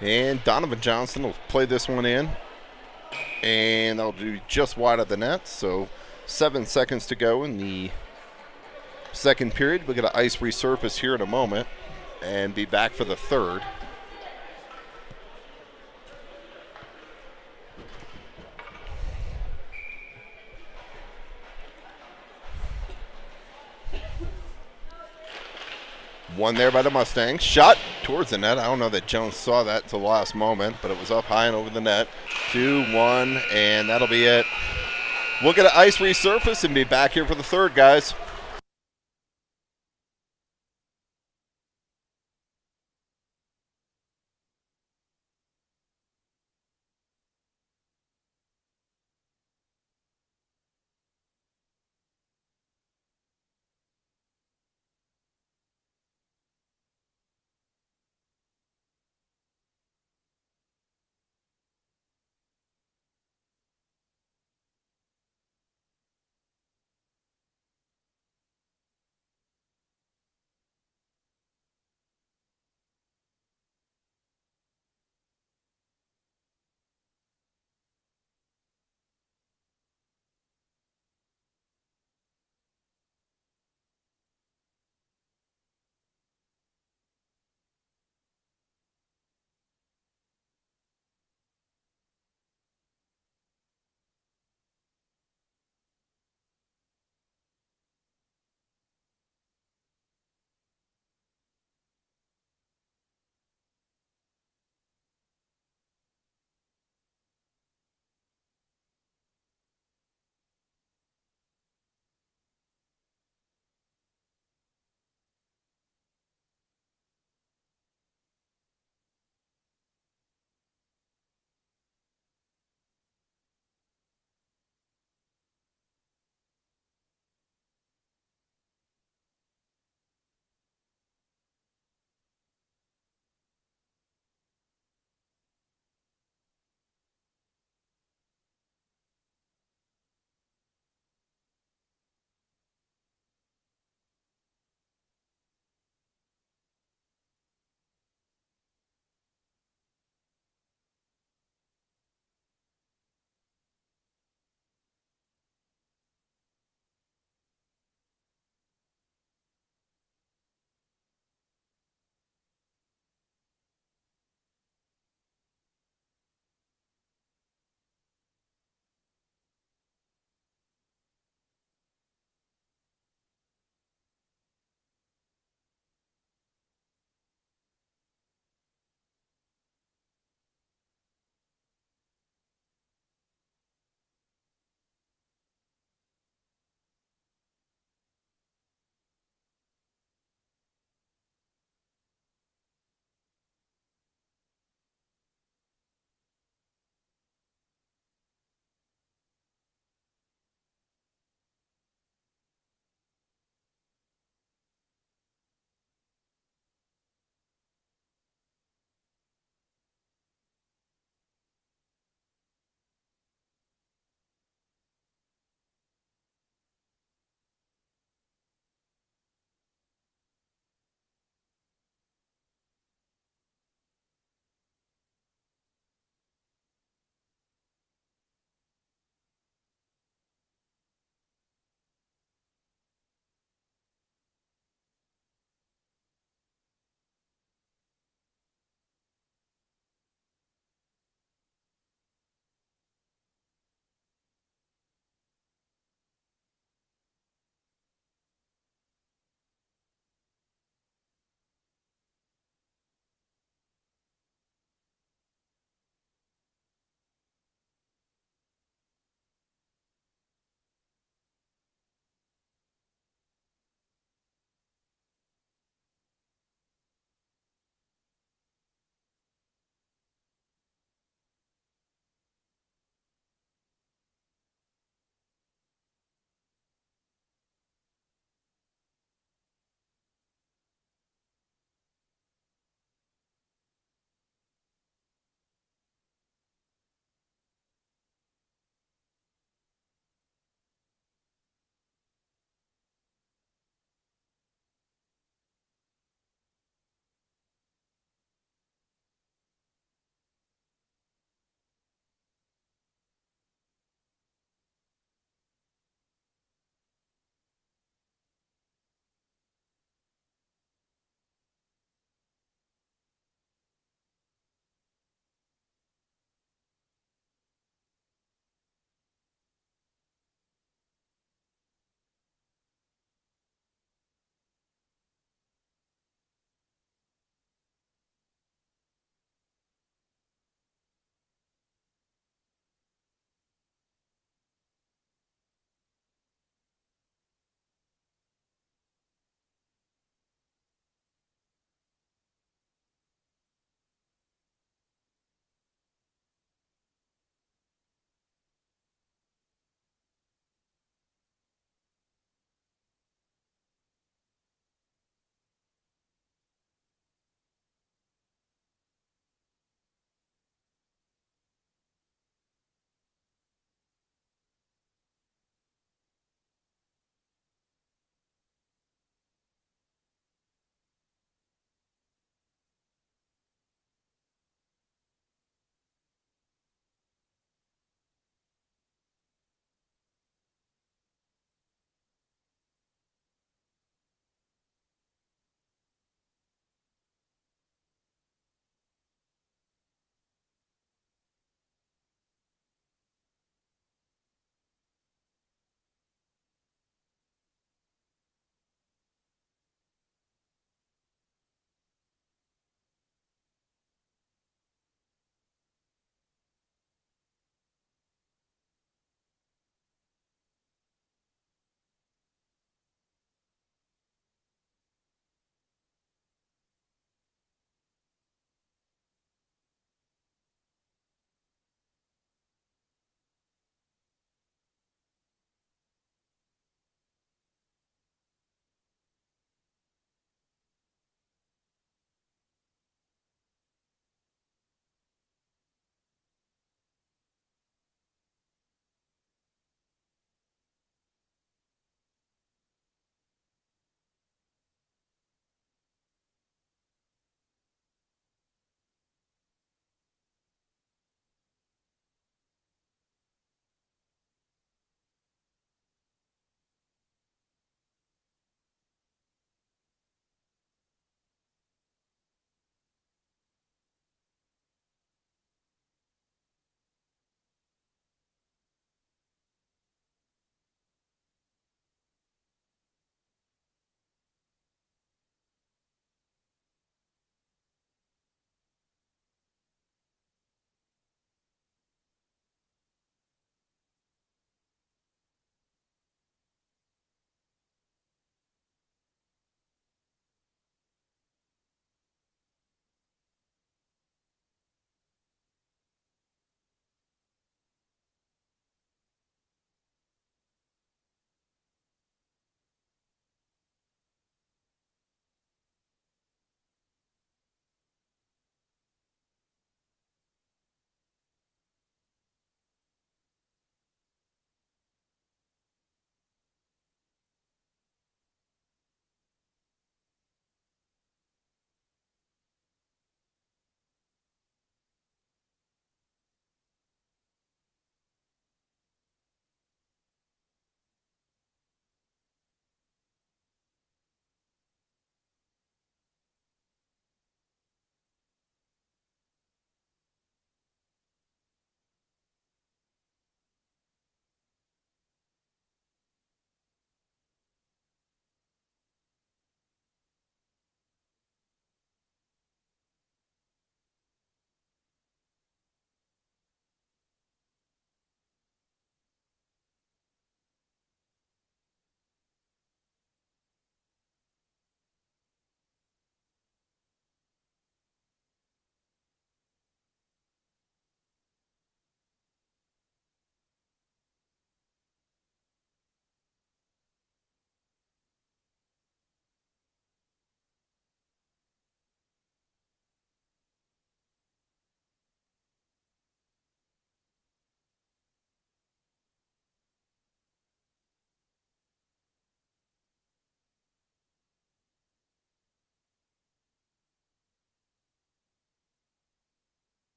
And Donovan Johnson will play this one in. And that'll be just wide of the net. So 7 seconds to go in the second period. We'll get an ice resurface here in a moment and be back for the third. One there by the Mustangs. Shot towards the net. I don't know that Jones saw that till the last moment, but it was up high and over the net. 2-1, and that'll be it. We'll get an ice resurface and be back here for the third, guys.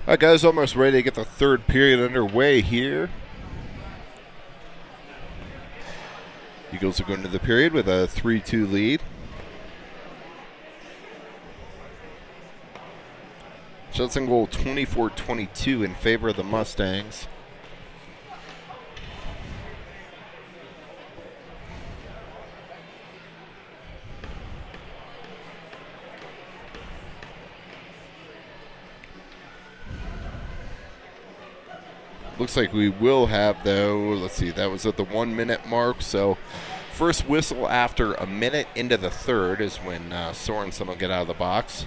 All right, guys, almost ready to get the third period underway here. Eagles are going to the period with a 3-2 lead. Shots on goal 24-22 in favor of the Mustangs. Looks like we will have, though, let's see, that was at the 1 minute mark. So first whistle after a minute into the third is when Sorensen will get out of the box.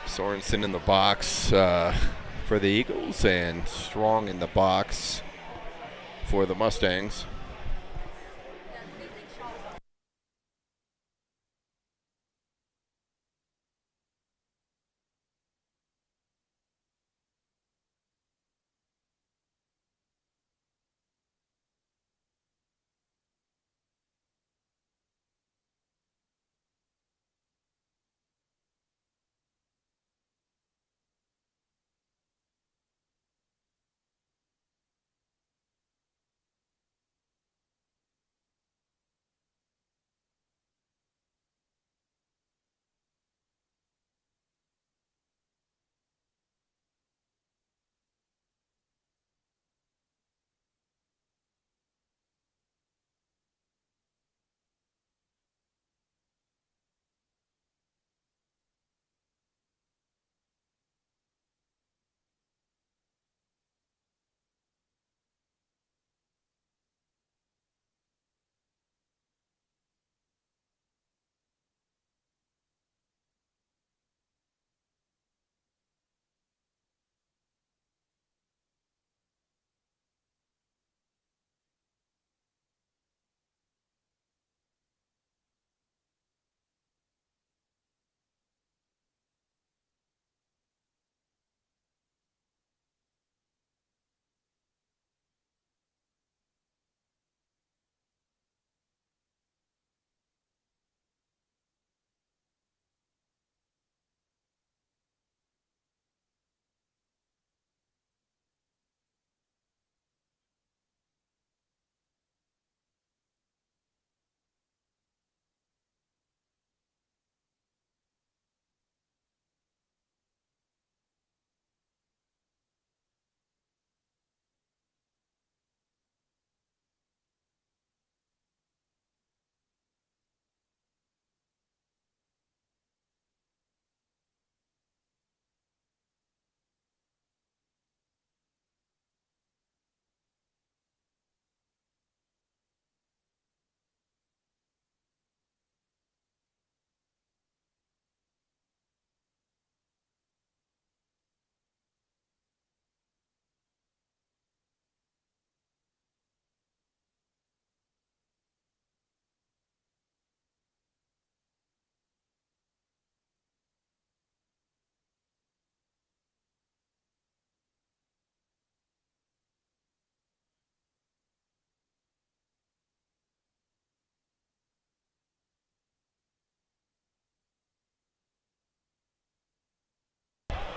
Sorensen in the box for the Eagles and Strong in the box for the Mustangs.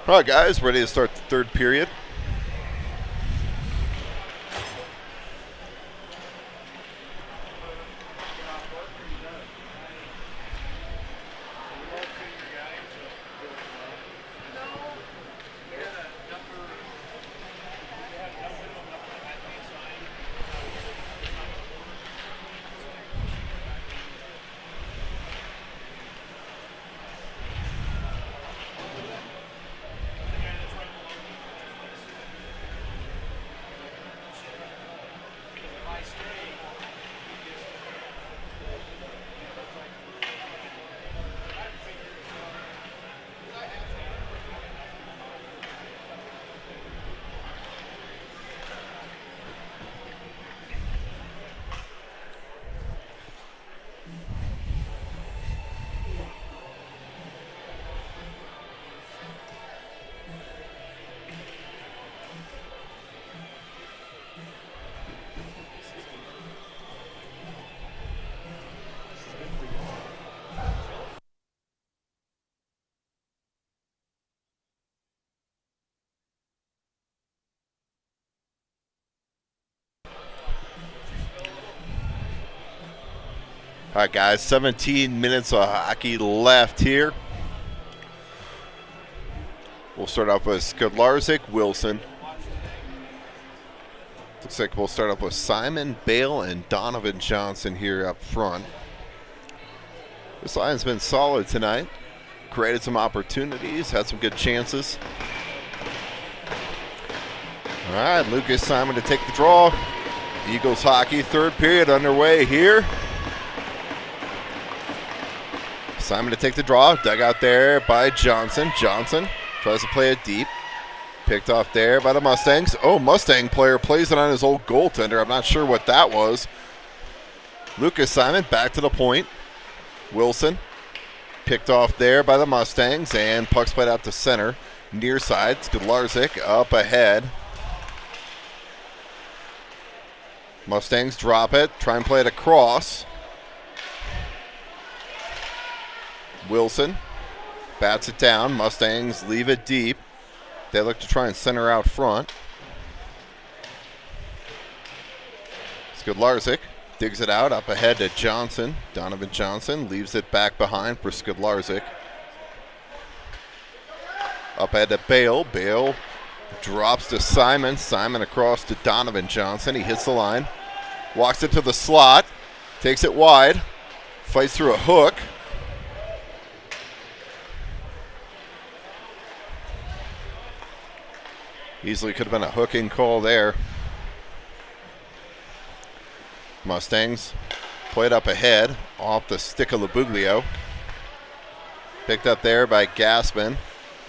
All right, guys, ready to start the third period. All right, guys, 17 minutes of hockey left here. We'll start off with Skudlarczyk, Wilson. Looks like we'll start off with Simon, Bale, and Donovan Johnson here up front. This line's been solid tonight. Created some opportunities, had some good chances. All right, Lucas Simon to take the draw. Eagles hockey, third period underway here. Simon to take the draw, dug out there by Johnson. Johnson tries to play it deep. Picked off there by the Mustangs. Oh, Mustang player plays it on his old goaltender. I'm not sure what that was. Lucas Simon back to the point. Wilson picked off there by the Mustangs, and puck's played out to center. Near side, Skudlarczyk up ahead. Mustangs drop it, try and play it across. Wilson bats it down. Mustangs leave it deep. They look to try and center out front. Skudlarczyk digs it out up ahead to Johnson. Donovan Johnson leaves it back behind for Skudlarczyk. Up ahead to Bale. Bale drops to Simon. Simon across to Donovan Johnson. He hits the line. Walks it to the slot. Takes it wide. Fights through a hook. Easily could have been a hooking call there. Mustangs played up ahead off the stick of Labuglio. Picked up there by Gaspin.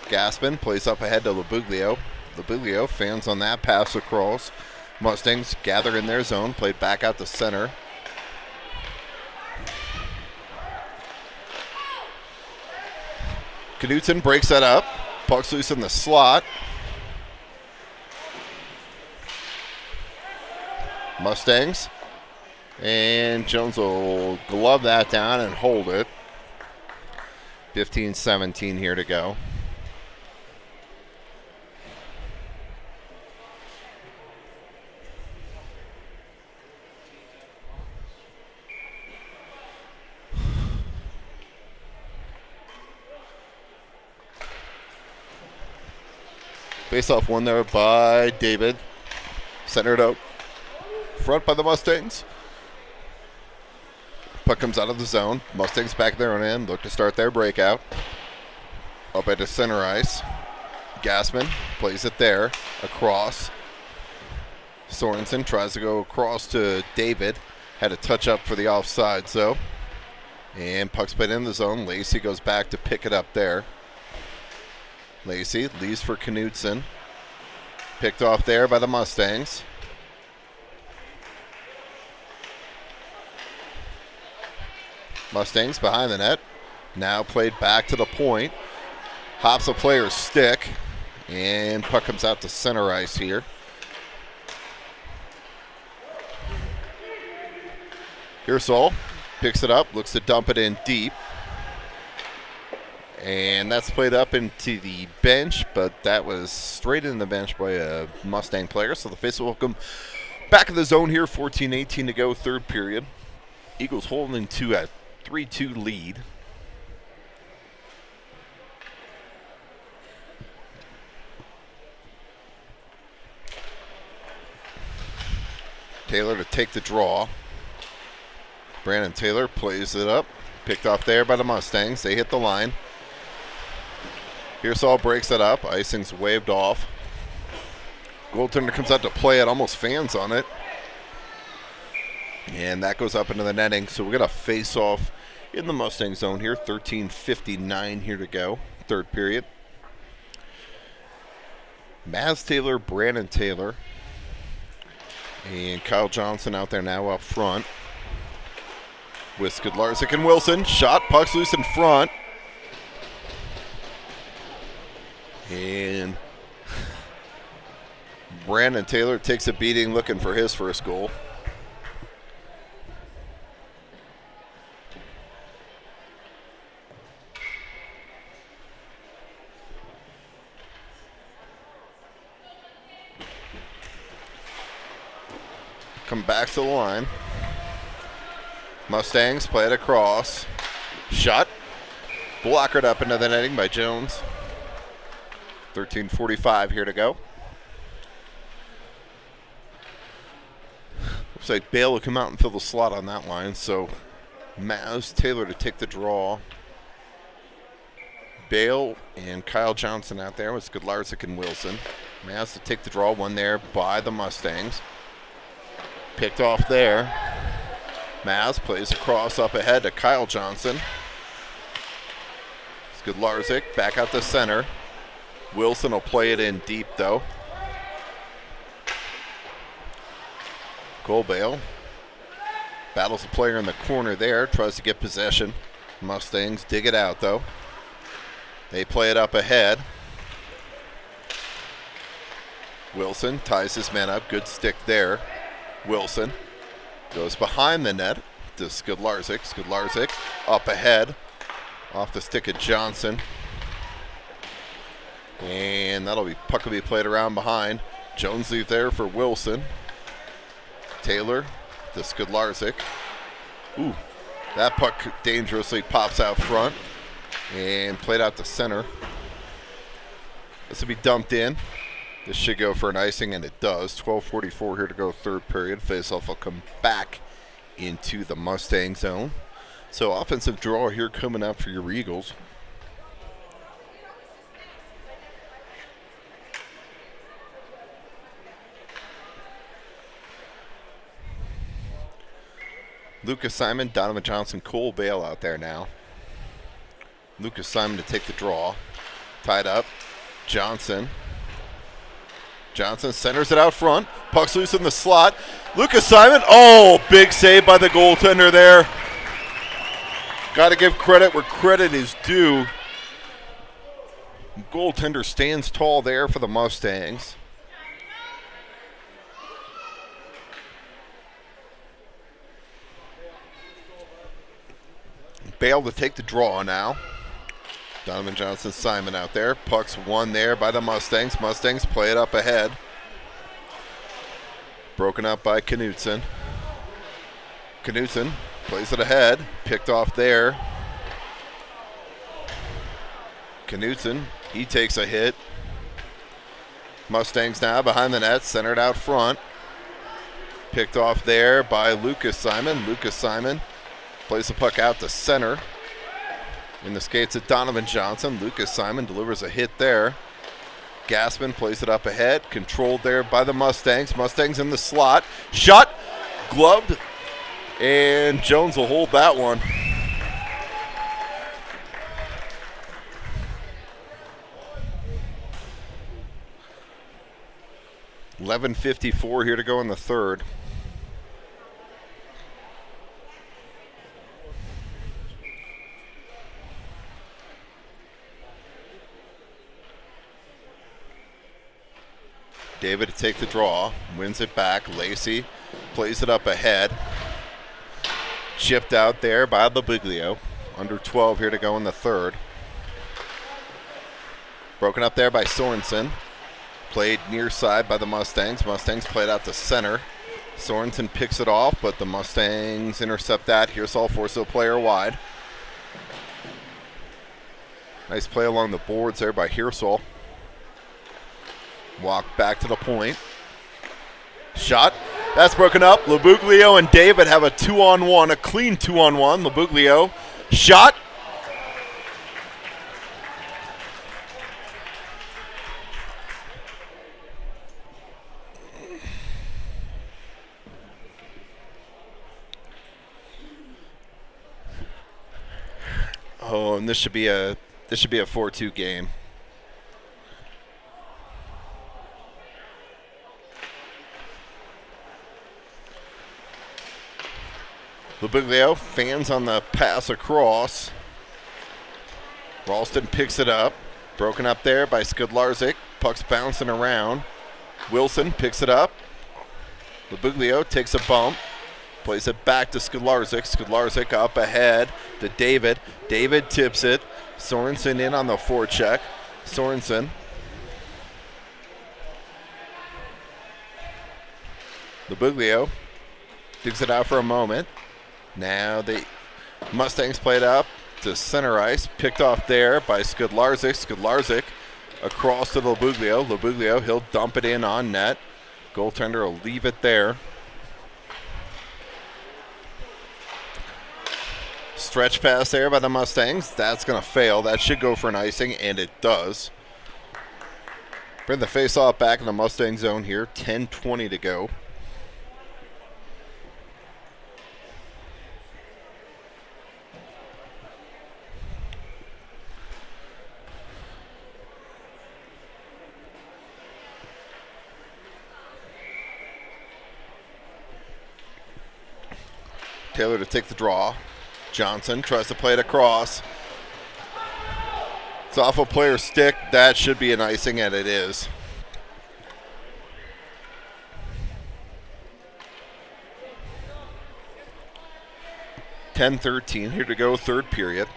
Gaspin plays up ahead to Labuglio. Labuglio fans on that pass across. Mustangs gather in their zone, played back out to center. Knutson breaks that up. Puck's loose in the slot. Mustangs. And Jones will glove that down and hold it. 15-17 here to go. Face-off won there by David. Centered out front by the Mustangs. Puck comes out of the zone. Mustangs back their own end. Look to start their breakout. Up at the center ice. Gassman plays it there. Across. Sorensen tries to go across to David. Had a touch up for the offside, so. And puck's put in the zone. Lacey goes back to pick it up there. Lacey leaves for Knutson. Picked off there by the Mustangs. Mustangs behind the net. Now played back to the point. Hops a player's stick. And puck comes out to center ice here. Hirsol picks it up. Looks to dump it in deep. And that's played up into the bench. But that was straight in the bench by a Mustang player. So the face will come back in the zone here. 14-18 to go, third period. Eagles holding to a 3-2 lead. Taylor to take the draw. Brandon Taylor plays it up. Picked off there by the Mustangs. They hit the line. Hirsol breaks it up. Icing's waved off. Goaltender comes out to play it. Almost fans on it. And that goes up into the netting. So we're going to face off in the Mustang zone here. 13:59 here to go. Third period. Maz Taylor, Brandon Taylor. And Kyle Johnson out there now up front. With Skudlarczyk and Wilson. Shot. Puck's loose in front. And Brandon Taylor takes a beating looking for his first goal. Come back to the line. Mustangs play it across. Shot. Blockered up into the netting by Jones. 13:45 here to go. Looks like Bale will come out and fill the slot on that line. So Maz Taylor to take the draw. Bale and Kyle Johnson out there with Skudlarczyk and Wilson. Maz to take the draw. One there by the Mustangs. Picked off there. Maz plays across up ahead to Kyle Johnson. Skudlarczyk back out the center. Wilson will play it in deep though. Cole Bale battles the player in the corner there. Tries to get possession. Mustangs dig it out though. They play it up ahead. Wilson ties his man up. Good stick there. Wilson goes behind the net to Skudlarczyk. Skudlarczyk up ahead. Off the stick of Johnson. And puck will be played around behind. Jones leave there for Wilson. Taylor to Skudlarczyk. Ooh, that puck dangerously pops out front and played out to center. This will be dumped in. This should go for an icing, and it does. 12:44 here to go, third period. Faceoff will come back into the Mustang zone. So offensive draw here coming up for your Eagles. Lucas Simon, Donovan Johnson, Cole Bale out there now. Lucas Simon to take the draw. Tied up. Johnson. Johnson centers it out front. Puck's loose in the slot. Lucas Simon. Oh, big save by the goaltender there. Got to give credit where credit is due. Goaltender stands tall there for the Mustangs. Bale to take the draw now. Donovan Johnson, Simon out there. Puck's won there by the Mustangs. Mustangs play it up ahead. Broken up by Knutson. Knutson plays it ahead. Picked off there. Knutson, he takes a hit. Mustangs now behind the net, centered out front. Picked off there by Lucas Simon. Lucas Simon plays the puck out to center. In the skates of Donovan Johnson. Lucas Simon delivers a hit there. Gassman plays it up ahead. Controlled there by the Mustangs. Mustangs in the slot. Shot. Gloved. And Jones will hold that one. $11:54 here to go in the third. David to take the draw, wins it back. Lacey plays it up ahead. Chipped out there by Labuglio. Under 12 here to go in the third. Broken up there by Sorensen. Played near side by the Mustangs. Mustangs played out to center. Sorensen picks it off, but the Mustangs intercept that. Hirsol forces a player wide. Nice play along the boards there by Hirsol. Walk back to the point. Shot. That's broken up. Labuglio and David have a 2-on-1, a clean 2-on-1. Labuglio. Shot. Oh, and this should be a 4-2 game. Labuglio fans on the pass across. Ralston picks it up. Broken up there by Skudlarczyk. Puck's bouncing around. Wilson picks it up. Labuglio takes a bump. Plays it back to Skudlarczyk. Skudlarczyk up ahead to David. David tips it. Sorensen in on the forecheck. Sorensen. Labuglio digs it out for a moment. Now the Mustangs played up to center ice. Picked off there by Skudlarczyk. Skudlarczyk across to Labuglio. Labuglio, he'll dump it in on net. Goaltender will leave it there. Stretch pass there by the Mustangs. That's going to fail. That should go for an icing, and it does. Bring the face-off back in the Mustang zone here. 10:20 to go. Taylor to take the draw. Johnson tries to play it across. It's off a player's stick. That should be an icing, and it is. .10-13 here to go, third period.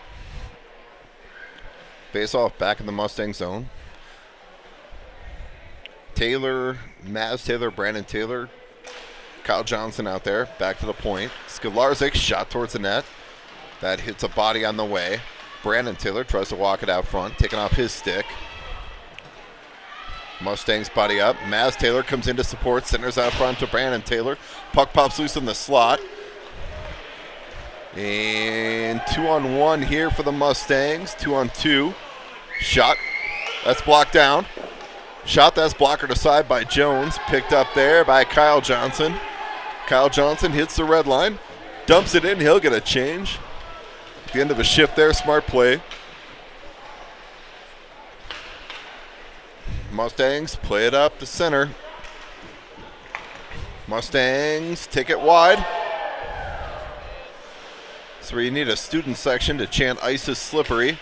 Face off back in the Mustang zone. Taylor, Maz Taylor, Brandon Taylor, Kyle Johnson out there, back to the point. Skudlarczyk shot towards the net. That hits a body on the way. Brandon Taylor tries to walk it out front, taking off his stick. Mustangs body up. Maz Taylor comes in to support, centers out front to Brandon Taylor. Puck pops loose in the slot. And 2-on-1 here for the Mustangs. 2-on-2. Shot. That's blocked down. Shot, that's blockered aside by Jones. Picked up there by Kyle Johnson. Kyle Johnson hits the red line. Dumps it in. He'll get a change. At the end of a shift there. Smart play. Mustangs play it up to center. Mustangs take it wide. So you need a student section to chant "Ice is slippery."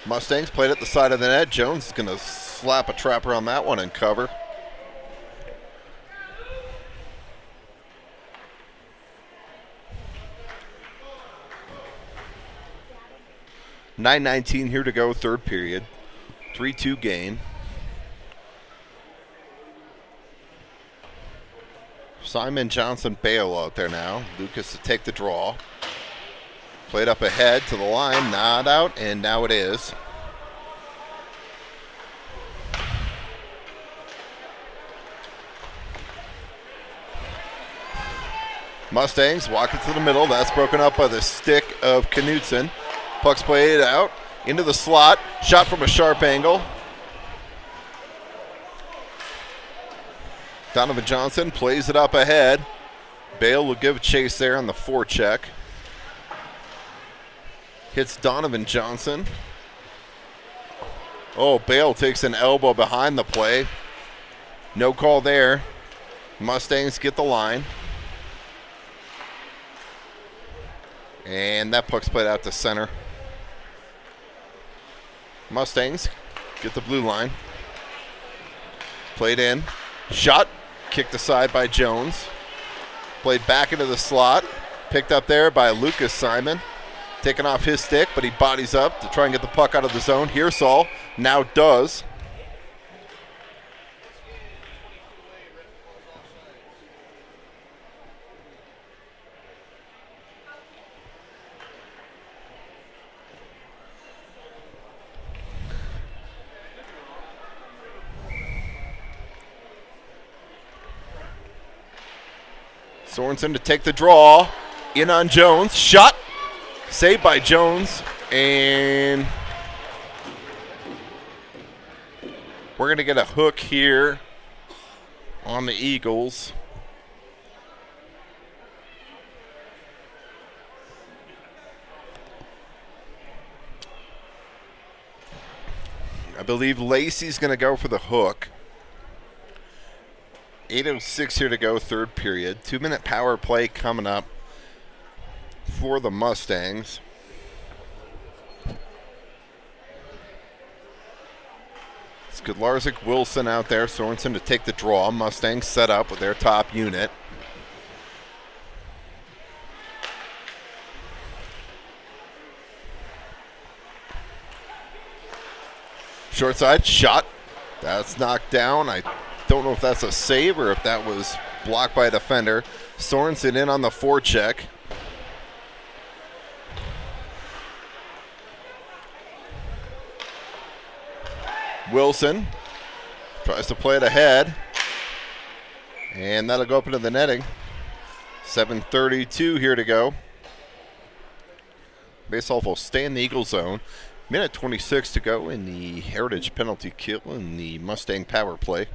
Mustangs played at the side of the net. Jones is going to slap a trapper on that one and cover. .9:19 here to go, third period. 3-2 gain. Simon Johnson Bale out there now. Lucas to take the draw. Played up ahead to the line, not out, and now it is. Mustangs walk it to the middle. That's broken up by the stick of Knutson. Puck's played out into the slot. Shot from a sharp angle. Donovan Johnson plays it up ahead. Bale will give chase there on the forecheck. Hits Donovan Johnson. Oh, Bale takes an elbow behind the play. No call there. Mustangs get the line. And that puck's played out to center. Mustangs get the blue line. Played in. Shot. Kicked aside by Jones. Played back into the slot. Picked up there by Lucas Simon. Taking off his stick, but he bodies up to try and get the puck out of the zone. Hirsal now does. Sorensen to take the draw. In on Jones. Shot. Saved by Jones. And we're going to get a hook here on the Eagles. I believe Lacey's going to go for the hook. 8:06 here to go, third period. 2-minute power play coming up for the Mustangs. Skudlarczyk, Wilson out there. Sorensen to take the draw. Mustangs set up with their top unit. Short side shot. That's knocked down. I don't know if that's a save or if that was blocked by a defender. Sorensen in on the forecheck. Wilson tries to play it ahead. And that'll go up into the netting. 7:32 here to go. Faceoff will stay in the Eagle zone. Minute 26 to go in the Heritage penalty kill in the Mustang power play.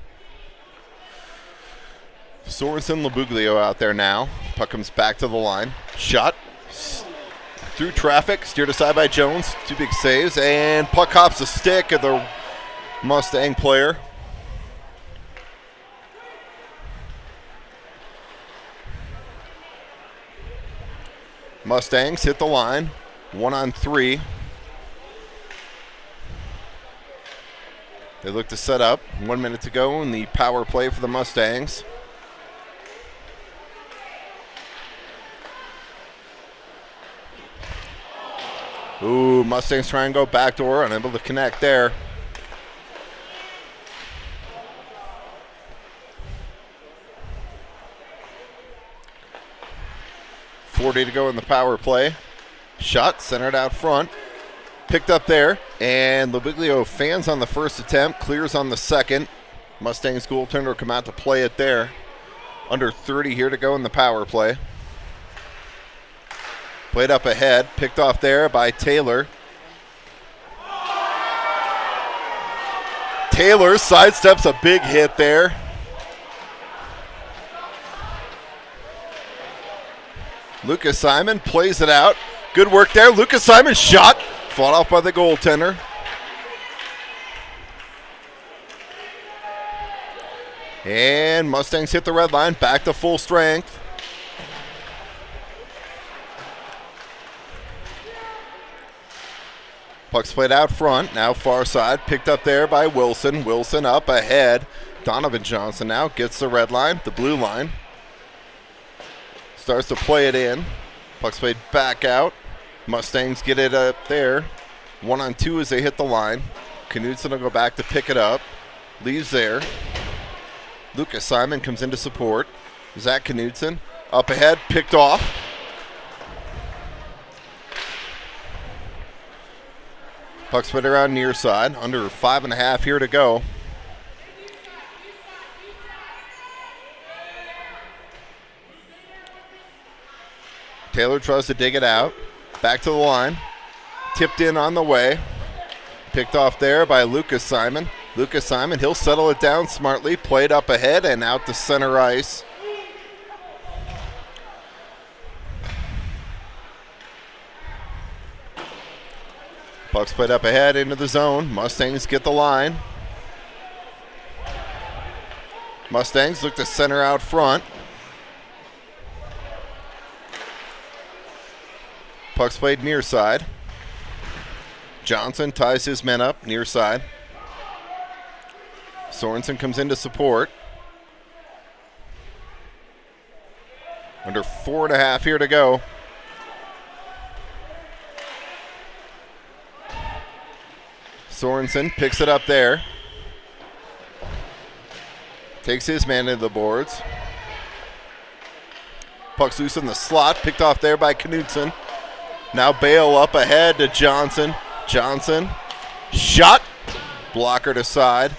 Sorensen, Labuglio out there now. Puck comes back to the line. Shot through traffic, steered aside by Jones. Two big saves, and puck hops the stick of the Mustang player. Mustangs hit the line, 1-on-3. They look to set up. 1 minute to go in the power play for the Mustangs. Ooh, Mustangs try and go backdoor, unable to connect there. .40 to go in the power play. Shot centered out front. Picked up there, and Labuglio fans on the first attempt, clears on the second. Mustangs goaltender come out to play it there. Under 30 here to go in the power play. Played up ahead, picked off there by Taylor. Taylor sidesteps a big hit there. Lucas Simon plays it out. Good work there. Lucas Simon shot. Fought off by the goaltender. And Mustangs hit the red line. Back to full strength. Puck's played out front. Now far side. Picked up there by Wilson. Wilson up ahead. Donovan Johnson now gets the red line, the blue line. Starts to play it in. Puck's played back out. Mustangs get it up there. 1-on-2 as they hit the line. Knudsen will go back to pick it up. Leaves there. Lucas Simon comes in to support. Zach Knudsen up ahead, picked off. Puck's put around near side. Under 5.5 here to go. Taylor tries to dig it out. Back to the line. Tipped in on the way. Picked off there by Lucas Simon. Lucas Simon, he'll settle it down smartly. Played up ahead and out to center ice. Puck's played up ahead into the zone. Mustangs get the line. Mustangs look to center out front. Puck's played near side. Johnson ties his men up near side. Sorensen comes in to support. Under 4.5 here to go. Sorensen picks it up there. Takes his man into the boards. Puck's loose in the slot. Picked off there by Knudsen. Now Bale up ahead to Johnson. Johnson. Shot. Blocker to side.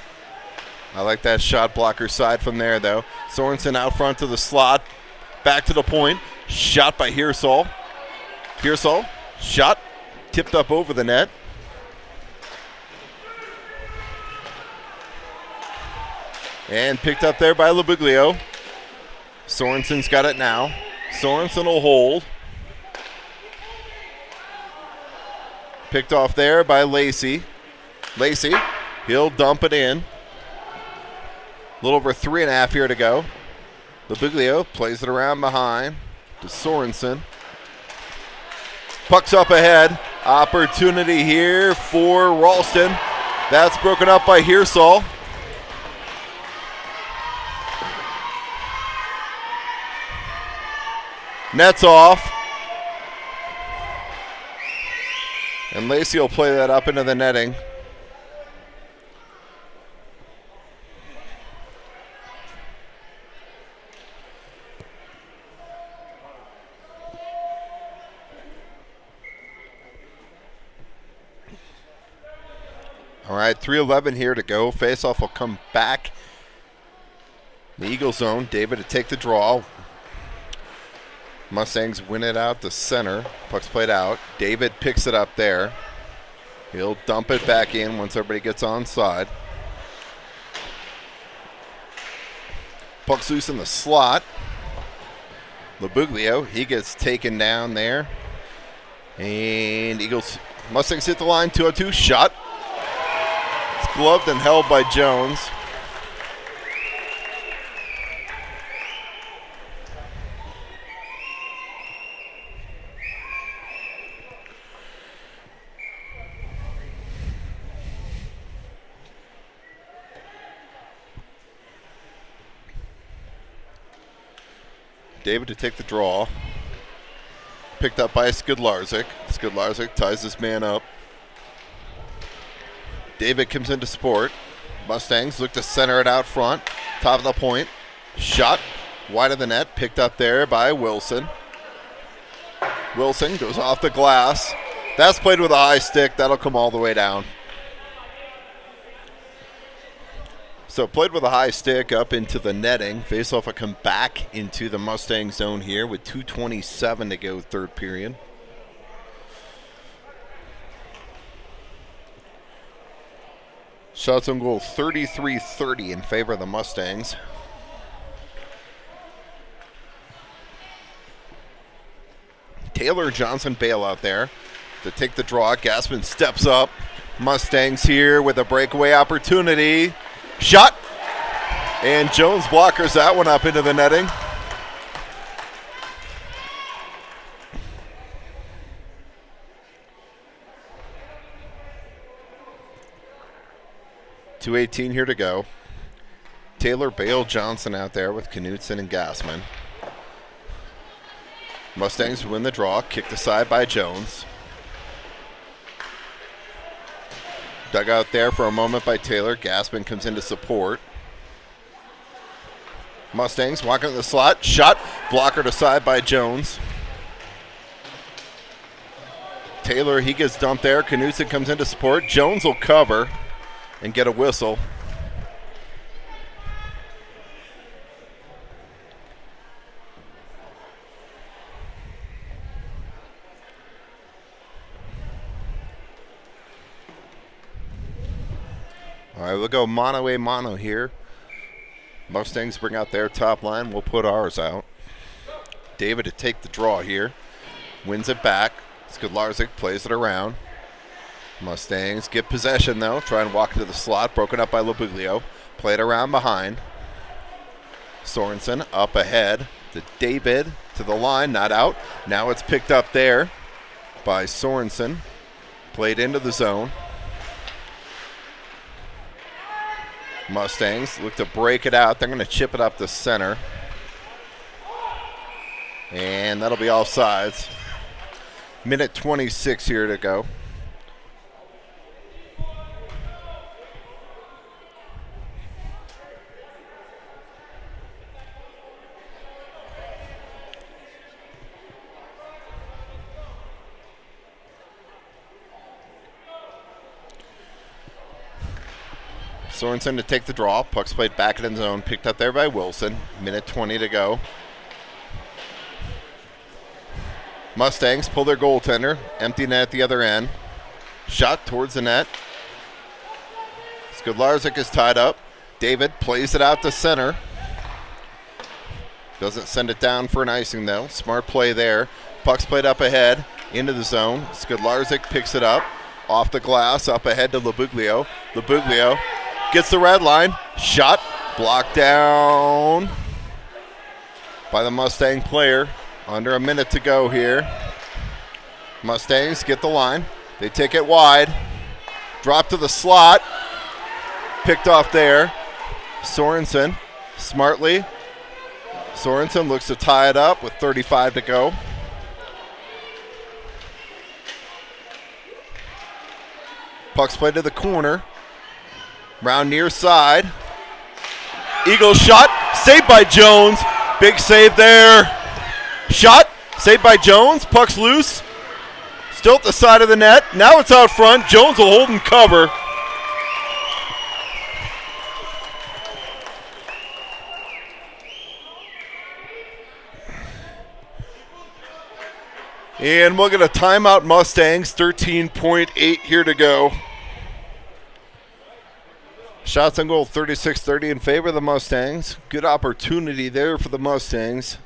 I like that shot blocker side from there, though. Sorensen out front to the slot. Back to the point. Shot by Hirsol. Hirsol. Shot. Tipped up over the net. And picked up there by Labuglio. Sorensen's got it now. Sorensen will hold. Picked off there by Lacey. Lacey, he'll dump it in. A little over 3.5 here to go. Labuglio plays it around behind to Sorensen. Puck's up ahead. Opportunity here for Ralston. That's broken up by Hirsol. Nets off. And Lacey will play that up into the netting. All right, 3:11 here to go. Faceoff will come back. The Eagle zone. David to take the draw. Mustangs win it out to center. Puck's played out. David picks it up there. He'll dump it back in once everybody gets onside. Puck's loose in the slot. Labuglio, he gets taken down there. And Mustangs hit the line, 2-0-2, shot. It's gloved and held by Jones. David to take the draw. Picked up by Skidlarczyk. Skidlarczyk ties this man up. David comes into support. Mustangs look to center it out front. Top of the point. Shot wide of the net. Picked up there by Wilson. Wilson goes off the glass. That's played with a high stick. That'll come all the way down. So played with a high stick up into the netting. Faceoff will come back into the Mustang zone here with 2:27 to go, third period. Shots on goal 33-30 in favor of the Mustangs. Taylor Johnson Bale out there to take the draw. Gassman steps up. Mustangs here with a breakaway opportunity. Shot, and Jones blockers that one up into the netting. .218 here to go. Taylor, Bale, Johnson out there with Knutson and Gassman. Mustangs win the draw, kicked aside by Jones. Dug out there for a moment by Taylor. Gassman comes in to support. Mustangs walking to the slot. Shot. Blockered aside by Jones. Taylor, he gets dumped there. Knutson comes in to support. Jones will cover and get a whistle. All right, we'll go mono a mono here. Mustangs bring out their top line. We'll put ours out. David to take the draw here. Wins it back. Skidlarczyk plays it around. Mustangs get possession, though. Try and walk into the slot. Broken up by Labuglio. Play it around behind. Sorensen up ahead to David to the line. Not out. Now it's picked up there by Sorensen. Played into the zone. Mustangs look to break it out. They're going to chip it up the center. And that'll be all sides. Minute 26 here to go. Sorensen to take the draw. Puck's played back in the zone. Picked up there by Wilson. Minute 20 to go. Mustangs pull their goaltender. Empty net at the other end. Shot towards the net. Skidlarczyk is tied up. David plays it out to center. Doesn't send it down for an icing, though. Smart play there. Puck's played up ahead. Into the zone. Skidlarczyk picks it up. Off the glass. Up ahead to Labuglio. Labuglio gets the red line. Shot. Blocked down by the Mustang player. Under a minute to go here. Mustangs get the line. They take it wide. Drop to the slot. Picked off there. Sorensen smartly. Sorensen looks to tie it up with 35 to go. Puck's played to the corner. Round near side. Eagles shot. Saved by Jones. Big save there. Shot. Saved by Jones. Puck's loose. Still at the side of the net. Now it's out front. Jones will hold and cover. And we'll get a timeout, Mustangs. 13.8 here to go. Shots on goal, 36-30 in favor of the Mustangs. Good opportunity there for the Mustangs.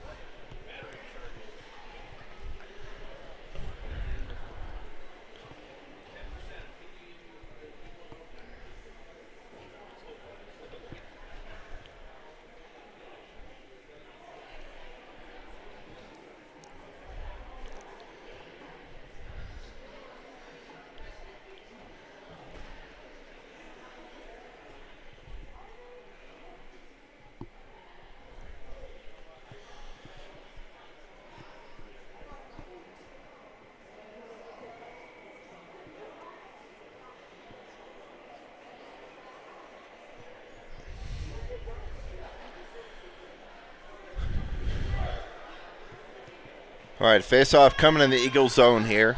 All right, face-off coming in the Eagle zone here.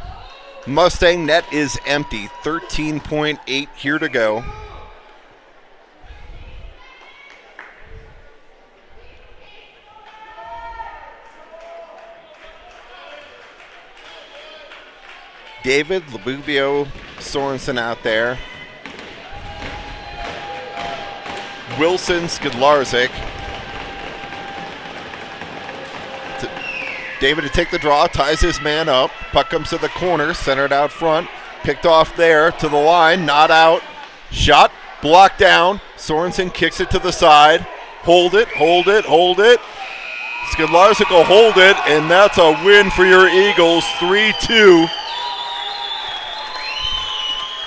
Mustang net is empty. 13.8 here to go. David, Labubio, Sorensen out there. Wilson, Skidlarzik. David to take the draw, ties his man up. Puck comes to the corner, centered out front. Picked off there to the line, not out. Shot, blocked down. Sorensen kicks it to the side. Hold it, hold it, hold it. Skidlarzik will hold it, and that's a win for your Eagles, 3-2.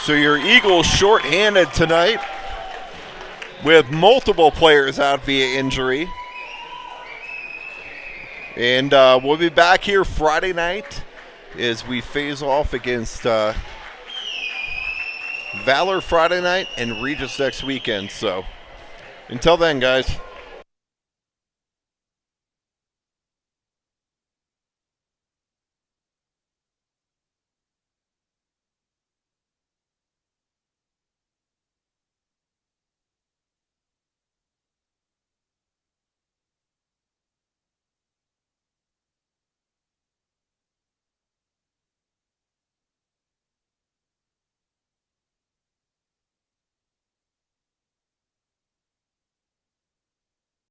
So your Eagles shorthanded tonight with multiple players out via injury. And we'll be back here Friday night as we phase off against Valor Friday night and Regis next weekend. So until then, guys.